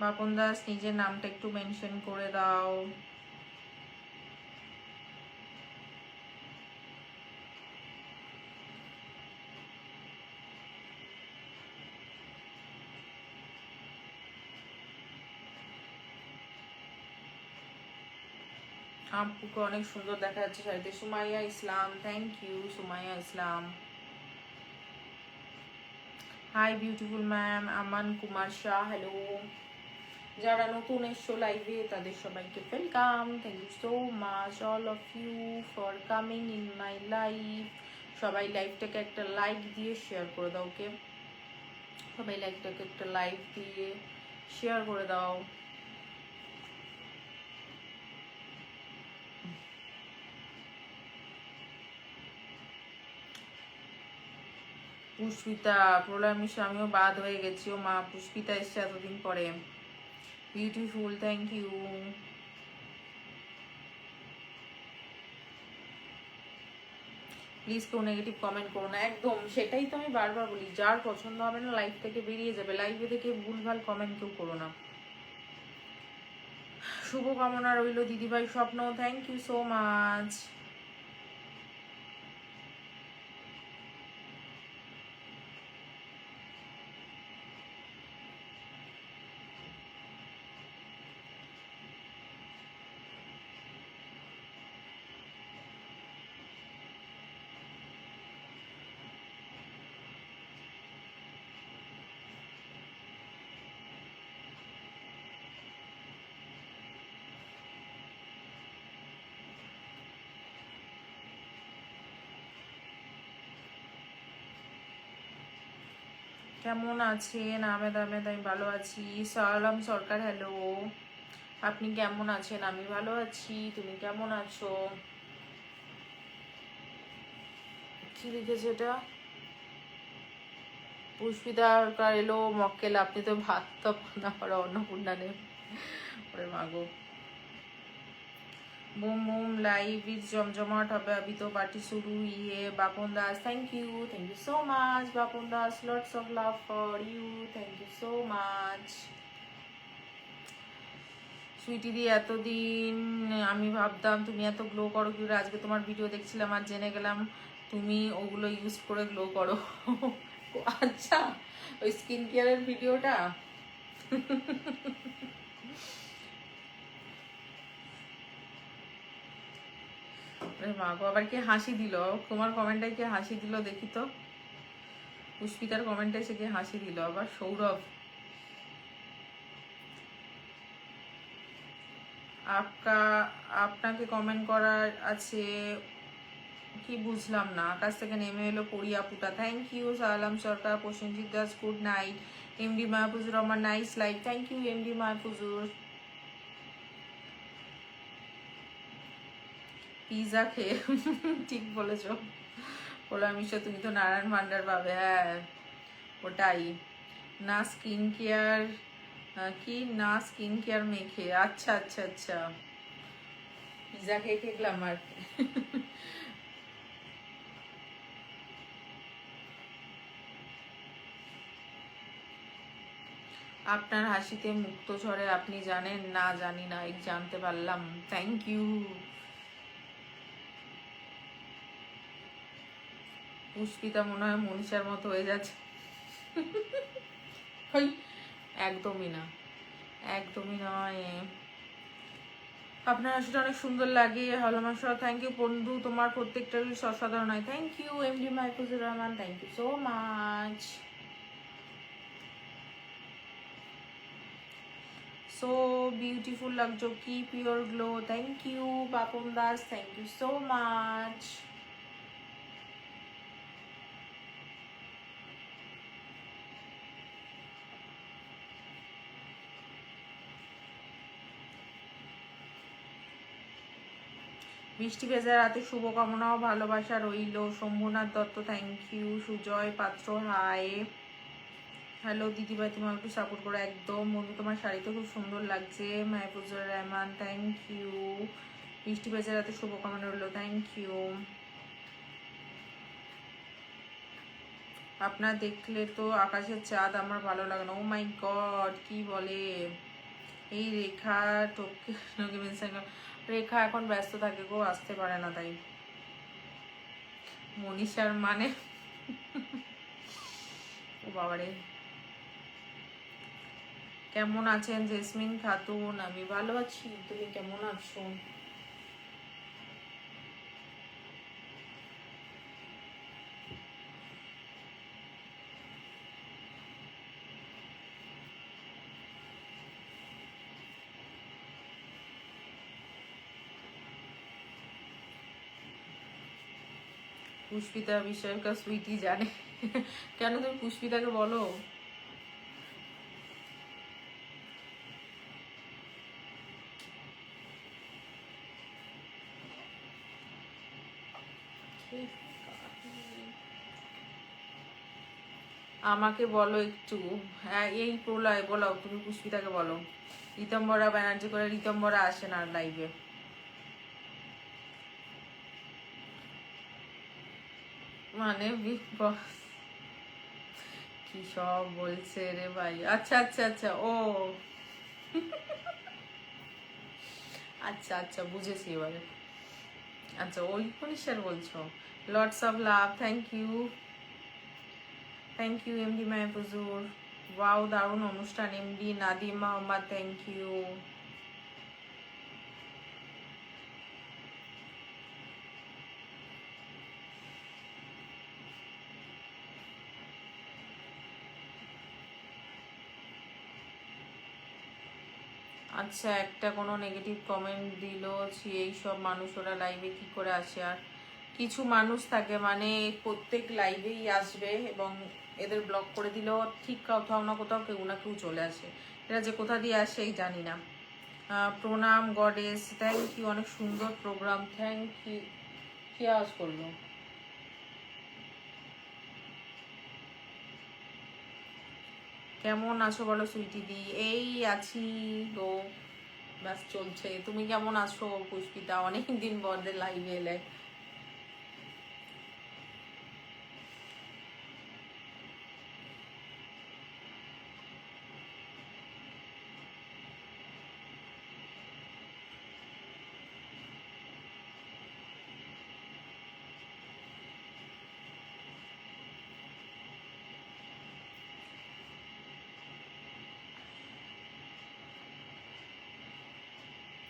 বাপন দাস নিজের নামটা একটু মেনশন করে দাও। আপুকে অনেক সুন্দর দেখা যাচ্ছে শাড়িতে। Sumaiya Islam thank you. Sumaiya Islam hi beautiful ma'am. Aman Kumar Shah hello. যারা নতুন এসছো লাইভে তাদের সবাইকে welcome. Thank you so much all of you for coming in my live. সবাই লাইভটাকে একটা লাইক দিয়ে শেয়ার করে দাও, ওকে? সবাই লাইভটাকে একটা লাইক দিয়ে শেয়ার করে দাও। পুষ্পিতা প্রলয় মিশ্র, আমিও বাদ হয়ে গেছি। ও মা, পুষ্পিতা এসছে এতদিন পরে। Beautiful, thank you. প্লিজ কেউ নেগেটিভ কমেন্ট করো না, একদম সেটাই তো আমি বারবার বলি, যার পছন্দ হবে না লাইফ থেকে বেরিয়ে যাবে, লাইফে থেকে ভুলভাল কমেন্ট কেউ করো না। শুভকামনা রইল দিদিভাই স্বপ্ন, থ্যাংক ইউ সো মাচ। কেমন আছেন আহমেদ? আহমেদ আমি ভালো আছি। সালাম সরকার হ্যালো, আপনি কেমন আছেন? আমি ভালো আছি, তুমি কেমন আছো? কি লিখেছে এটা? পুষ্পিতা সরকার এলো মক্কেল, আপনি তো ভাত তো না পারো অন্নপূর্ণা নেই। ওরে মাগো, বুম বুম লাইভ ইজ জমজমাট হবে, अभी तो पार्टी शुरू हुई है। Bapan Das thank you so much. Bapan Das lots of love for you, thank you so much. Sweety di এতদিন আমি ভাবতাম তুমি এত গ্লো করো কি, আজকে তোমার ভিডিও দেখছিলাম আর জেনে গেলাম তুমি ওগুলো ইউজ করে গ্লো করো। আচ্ছা, ওই স্কিন কেয়ারের ভিডিওটা। মা গো, আবার কে হাসি দিল? তোমার কমেন্টটাই কে হাসি দিল দেখি তো। পুষ্পিতার কমেন্টে এসে কে হাসি দিল আবার? সৌরভ। আপনাকে কমেন্ট করার আছে কি বুঝলাম না। আকাশ থেকে নেমে এলো পড়ি আপুটা, thank you. Salam Sarkar, Prosenjit Das good night. MD Mahfuzur Rahman nice like, thank you MD Mahfuzur. Pizza খেয়ে ঠিক বলেছ, বলো মিশো তুমি তো নারায়ণ ভান্ডার পাবে। হ্যাঁ ওটাই, না স্কিন কেয়ার কি না স্কিন কেয়ার মেখে। আচ্ছা আচ্ছা আচ্ছা, পিজা খেয়ে খেলাম আর কি। আপনার হাসিতে মুক্ত ঝরে, আপনি জানেন? না জানি না, এই জানতে পারলাম, থ্যাংক ইউ। পুষ্পিতা মনে হয় মনীষার মতো হয়ে যাচ্ছে। একদমই না, একদমই নয়। আপনার হাসিটা অনেক সুন্দর লাগে। হ্যালো মাসা, থ্যাংক ইউ বন্ধু, তোমার প্রত্যেকটা রিলস অসাধারণ হয়, thank you MD Mahfuzur Rahman, thank you so much. So beautiful লাগছো, keep your glow, thank you Bapan Das, thank you so much. বৃষ্টি ভেজা রাতে শুভকামনা ও ভালোবাসা রইল। Shambhunath Datta thank you. Sujoy Patra hi, hello দিদিভাই তুমি একটু সাপোর্ট করো। একদম বন্ধু, তোমার শাড়িতে খুব সুন্দর লাগছে। Mahfuzur Rahman thank you. বৃষ্টি ভেজা রাতে শুভকামনা রইল, থ্যাংক ইউ। আপনার দেখলে তো আকাশের চাঁদ আমার ভালো লাগে না। ও মাই গড, কি বলে এই রেখা টোকে রেখা এখন ব্যস্ত থাকে গো, আসতে পারে না তাই। মনীষার মানে ও বাবারে। কেমন আছেন জেসমিন খাতুন? আমি ভালো আছি, তুমি কেমন আছো? পুষ্পিতা বিষয়ের কা সুইটি জানে। কেন তুমি পুষ্পিতাকে বলো? আমাকে বলো একটু, হ্যাঁ এই প্রলয় বলো, তুমি পুষ্পিতাকে বলো। ঋতম্বরা ব্যানার্জি করে, ঋতম্বরা আসে না লাইভে। মানে বিগ বস কি সব বলছে রে ভাই। আচ্ছা আচ্ছা আচ্ছা, ও আচ্ছা আচ্ছা, বুঝেছি এবারে। আচ্ছা, ওই পুলিশের বলছো। Lots of love, thank you MD Mahfuzur. Wow, দারুণ অনুষ্ঠান MD Nadim Mohammad, thank you. আচ্ছা, একটা কোনো নেগেটিভ কমেন্ট দিল, এই সব মানুষ ওরা লাইভে কি করে আসে? আর কিছু মানুষ থাকে মানে প্রত্যেক লাইভেই আসবে এবং এদের ব্লক করে দিলেও ঠিক কোথাও না কোথাও কেউ না কেউ চলে আসে। এরা যে কোথা দিয়ে আসে এই জানি না। প্রণাম গডেস, থ্যাংক ইউ, অনেক সুন্দর প্রোগ্রাম, থ্যাংক ইউ। কি আওয়াজ করলো? কেমন আছো বলো সুইটি দি? এই আছি গো, ব্যাস চলছে। তুমি কেমন আছো পুষ্পিতা? অনেকদিন পর লাইভে এলে।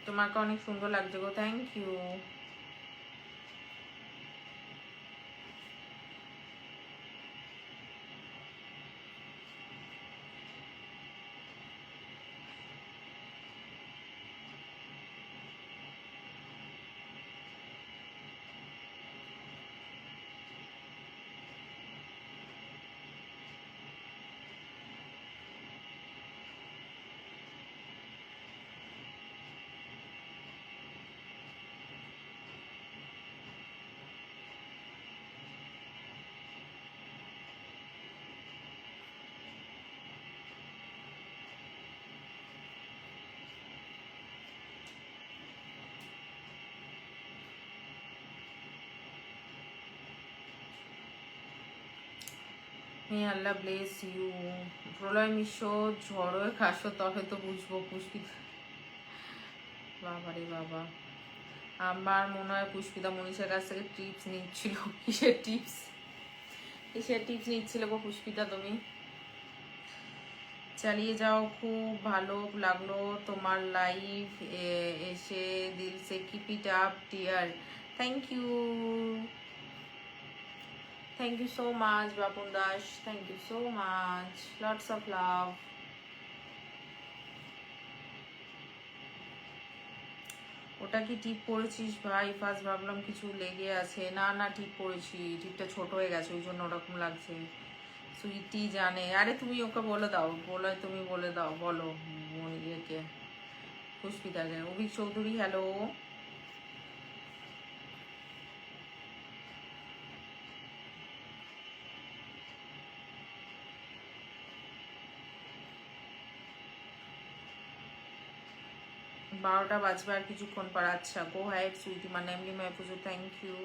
তোমাকে অনেক সুন্দর লাগছে গো, থ্যাংক ইউ। হে আল্লাহ ব্লেস ইউ। প্রলয় মিশ্র, ঝড়ে খাসো তবে তো বুঝবো পুষ্পিতা। বাবা রে বাবা, আমার মনে হয় পুষ্পিতা মনীষের কাছ থেকে টিপস নিচ্ছিল। কিসের টিপস? কিসের টিপস নিচ্ছিল গো পুষ্পিতা তুমি? চালিয়ে যাও, খুব ভালো লাগলো তোমার লাইভ এসে, দিল সে keep it up dear. Thank you, thank you so much Bapun Das, thank you so much, lots of love. ওটা কি টিপ পড়েছিস ভাই? ফার্স্ট ভাবলাম কিছু লেগে আছে, না না টিপ পড়েছি, টিপটা ছোট হয়ে গেছে ওই জন্য ওরকম লাগছে। সুইটি জানে, আরে তুমি ওকে বলে দাও, বলে তুমি বলে দাও, বলো ইয়েকে, পুষ্পিতাকে। অভিক চৌধুরী, হ্যালো। বারোটা বাজবে আর কিছুক্ষণ পর। আচ্ছা, গো হাইড সুইটি, মানে এমনি মাই পুজো, thank you.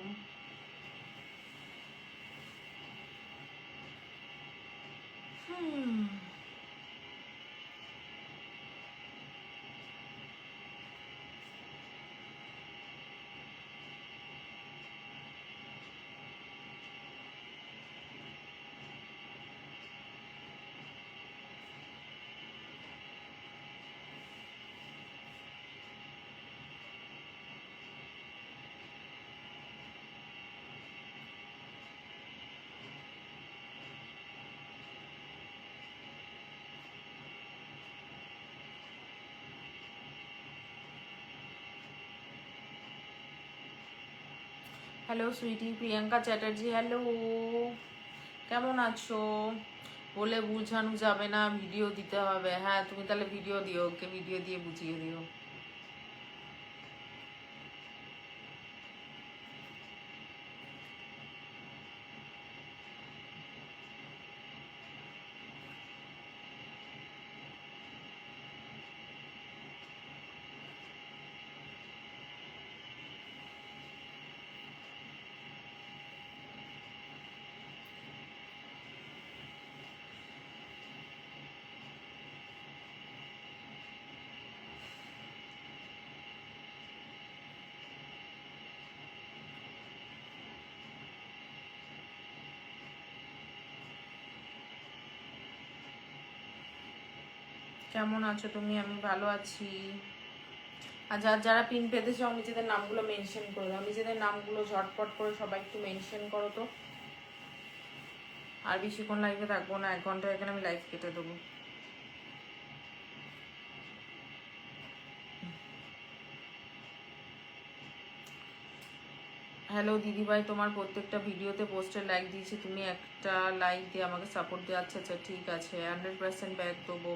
Hello sweetie, Priyanka Chatterjee, hello, কেমন আছো? বলে বুঝানো যাবে না, ভিডিও দিতে হবে। হ্যাঁ, তুমি তাহলে ভিডিও দিও, ওকে ভিডিও দিয়ে বুঝিয়ে দিও। কেমন আছো তুমি? আমি ভালো আছি। আর যারা পিন পেতে চাও নিজেদের নামগুলো মেনশন করে দাও, নিজেদের নামগুলো ঝটপট করে সবাই একটু মেনশন করো তো। আর বেশিক্ষণ লাইভে থাকবো না, 1 ঘন্টা এখানে আমি লাইভ কেটে দেবো। হ্যালো দিদিভাই, তোমার প্রত্যেকটা ভিডিওতে পোস্টে লাইক দিয়েছি, তুমি একটা লাইক দিয়ে আমাকে সাপোর্ট দিয়ে। আচ্ছা আচ্ছা ঠিক আছে, 100% ব্যাক দেবো।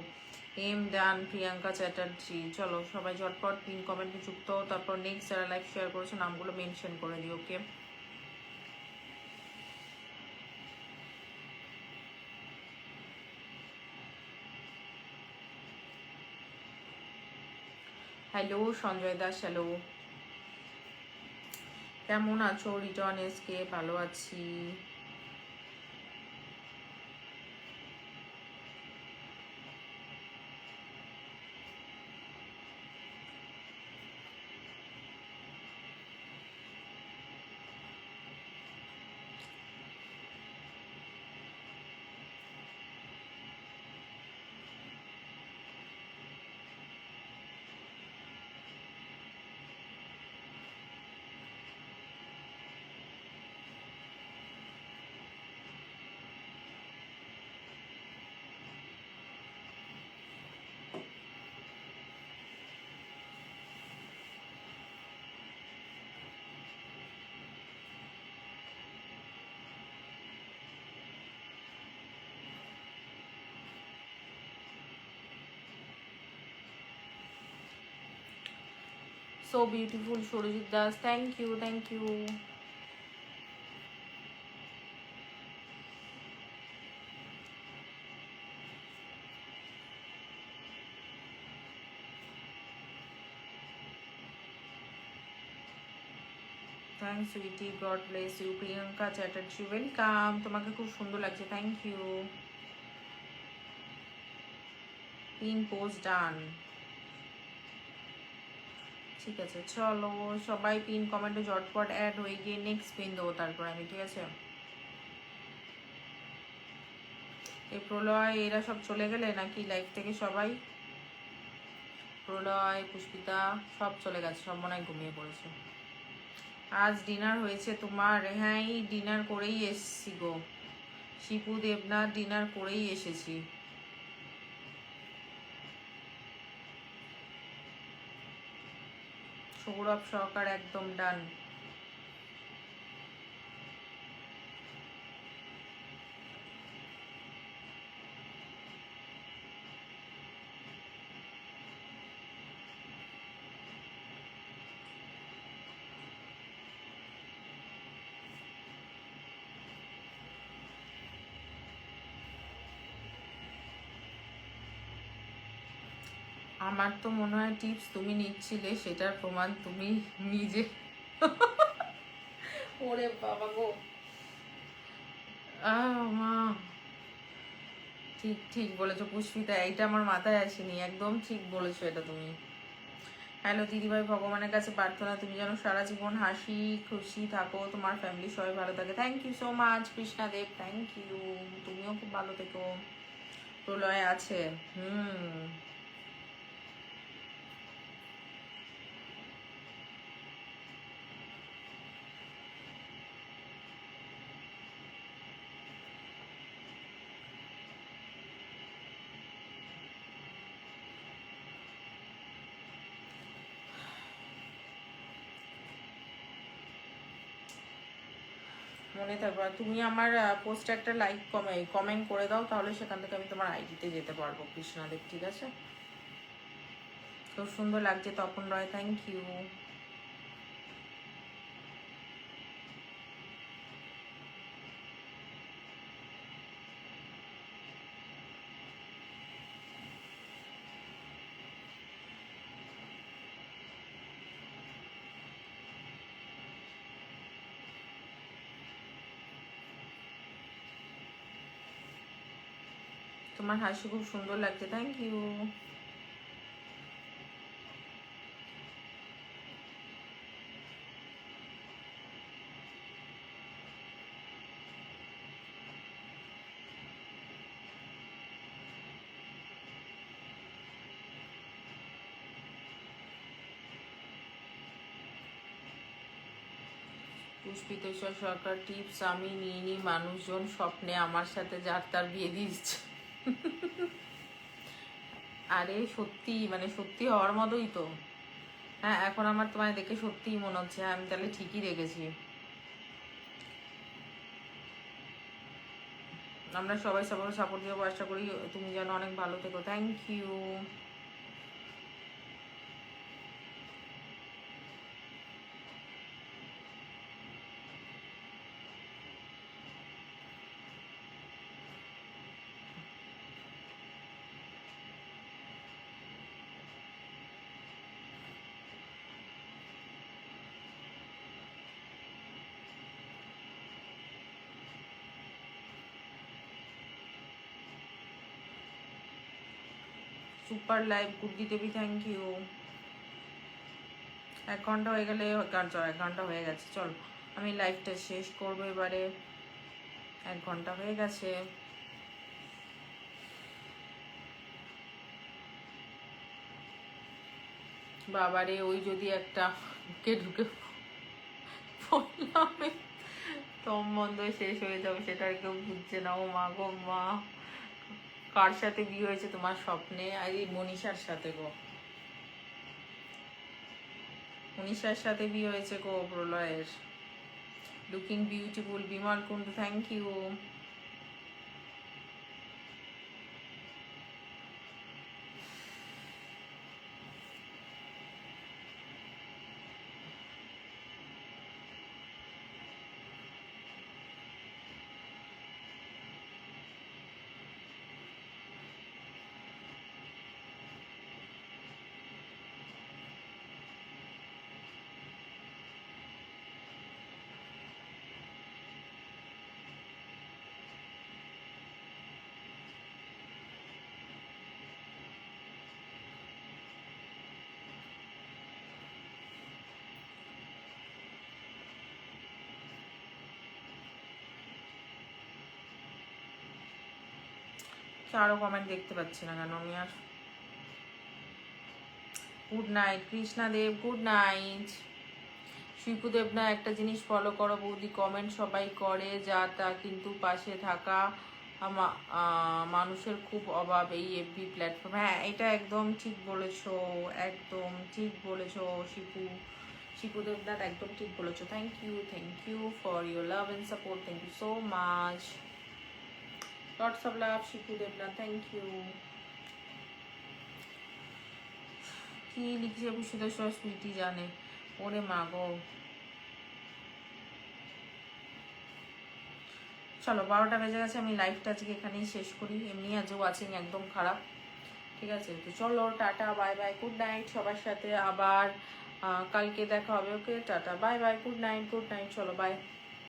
Am done Priyanka Chatterjee. চলো সবাই ঝটপট পিন কমেন্টে যুক্ত হও, তারপর নেক্সট যারা লাইভ শেয়ার করেছো নামগুলো মেনশন করে দিও। Okay, hello Sanjay Das, hello, কেমন আছো? রিটর্ন এসকে ভালো আছি। So beautiful Surajit Das, thank you thank you. Thank sweetie, God bless you. Priyanka Chatterjee, welcome, তোমাকে খুব সুন্দর লাগছে, thank you. Pin post done. ঠিক আছে চলো সবাই পিন কমেন্টে ঝটপট অ্যাড হয়ে গিয়ে নেক্সট পিন দেবো তারপর আমি, ঠিক আছে? এই প্রলয় এরা সব চলে গেলে নাকি লাইফ থেকে সবাই? প্রলয়, পুষ্পিতা সব চলে গেছে, সব মনে হয় ঘুমিয়ে পড়েছে। আজ ডিনার হয়েছে তোমার? হ্যাঁ এই ডিনার করেই এসছি গো শিপু দেবনাথ, ডিনার করেই এসেছি। সৌরভ সহকার একদম ডান। আমার তো মনে হয় টিপস তুমি নিচ্ছিলে, সেটার প্রমাণ তুমি নিজে। ওরে বাবা গো, মা, ঠিক ঠিক বলেছো পুষ্পিতা, এইটা আমার মাথায় আসেনি, একদম ঠিক বলেছো এটা তুমি। হ্যালো দিদিভাই, ভগবানের কাছে প্রার্থনা তুমি যেন সারা জীবন হাসি খুশি থাকো, তোমার ফ্যামিলি সবাই ভালো থাকে। Thank you so much Krishna Dev, thank you. তুমিও খুব ভালো থেকো। প্রলয় আছে, হুম। মনে থাকবে, তুমি আমার পোস্টে একটা লাইক কমেন্ট করে দাও, তাহলে সেখান থেকে আমি তোমার আইডিতে যেতে পারবো কৃষ্ণাদেব, ঠিক আছে? খুব সুন্দর লাগছে তপন রয়, থ্যাংক ইউ। তোমার হাসি খুব সুন্দর লাগছে, থ্যাংক ইউ। পুষ্পিতেশ্বর সরকার টিপস, আমি নিইনি, মানুষজন স্বপ্নে আমার সাথে যার তার বিয়ে দিয়ে দিচ্ছে। আরে সত্যি, মানে সত্যি হওয়ার মতোই তো। হ্যাঁ, এখন আমার তোমায় দেখে সত্যিই মনে হচ্ছে আমি তাহলে ঠিকই রেখেছি। আমরা সবাই সাপোর্ট দিয়ে আশা করি তুমি যেন অনেক ভালো থেকো। Thank you. Super live Guddi Devi, thank you. 1 ঘন্টা হয়ে গেলে চল, 1 ঘন্টা হয়ে গেছে, চল আমি লাইভটা শেষ করবো এবারে। 1 ঘন্টা হয়ে গেছে। বাবারে, ওই যদি একটা কে ঢুকে পড়লাম, দম বন্ধ শেষ হয়ে যাবে, সেটা আর কেউ বুঝছে না। ও মা গো মা, কার সাথে বিয়ে হয়েছে তোমার স্বপ্নে? আর এই মনীষার সাথে গো, মনীষার সাথে বিয়ে হয়েছে গো প্রলয়ের। Looking beautiful, Bimal Kundu, thank you. আরো কমেন্ট দেখতে পাচ্ছি না কেন আমি আর। Good night Krishna Deb, good night. Shipudeb না, একটা জিনিস ফলো করো বৌদি, কমেন্ট সবাই করে যা তা, কিন্তু পাশে থাকা মানুষের খুব অভাব এই এফবি প্ল্যাটফর্ম। হ্যাঁ, এটা একদম ঠিক বলেছো, একদম ঠিক বলেছো শিপু দেবনাথ, একদম ঠিক বলেছো। Thank you for your love and support, thank you so much, lots of love Shipu Debnath, thank you. কি লিখছে পুষ্পিতেশ্বর সুইটি জানে, ওরে মা গো। চলো 12টা বেজে গেছে, আমি লাইভটা আজকে এখানেই শেষ করি। এমনি আজও ওয়াচিং একদম খারাপ, ঠিক আছে? তো চলো tata bye bye, good night সবার সাথে, আবার কালকে দেখা হবে। ওকে tata bye bye, good night চলো বাই।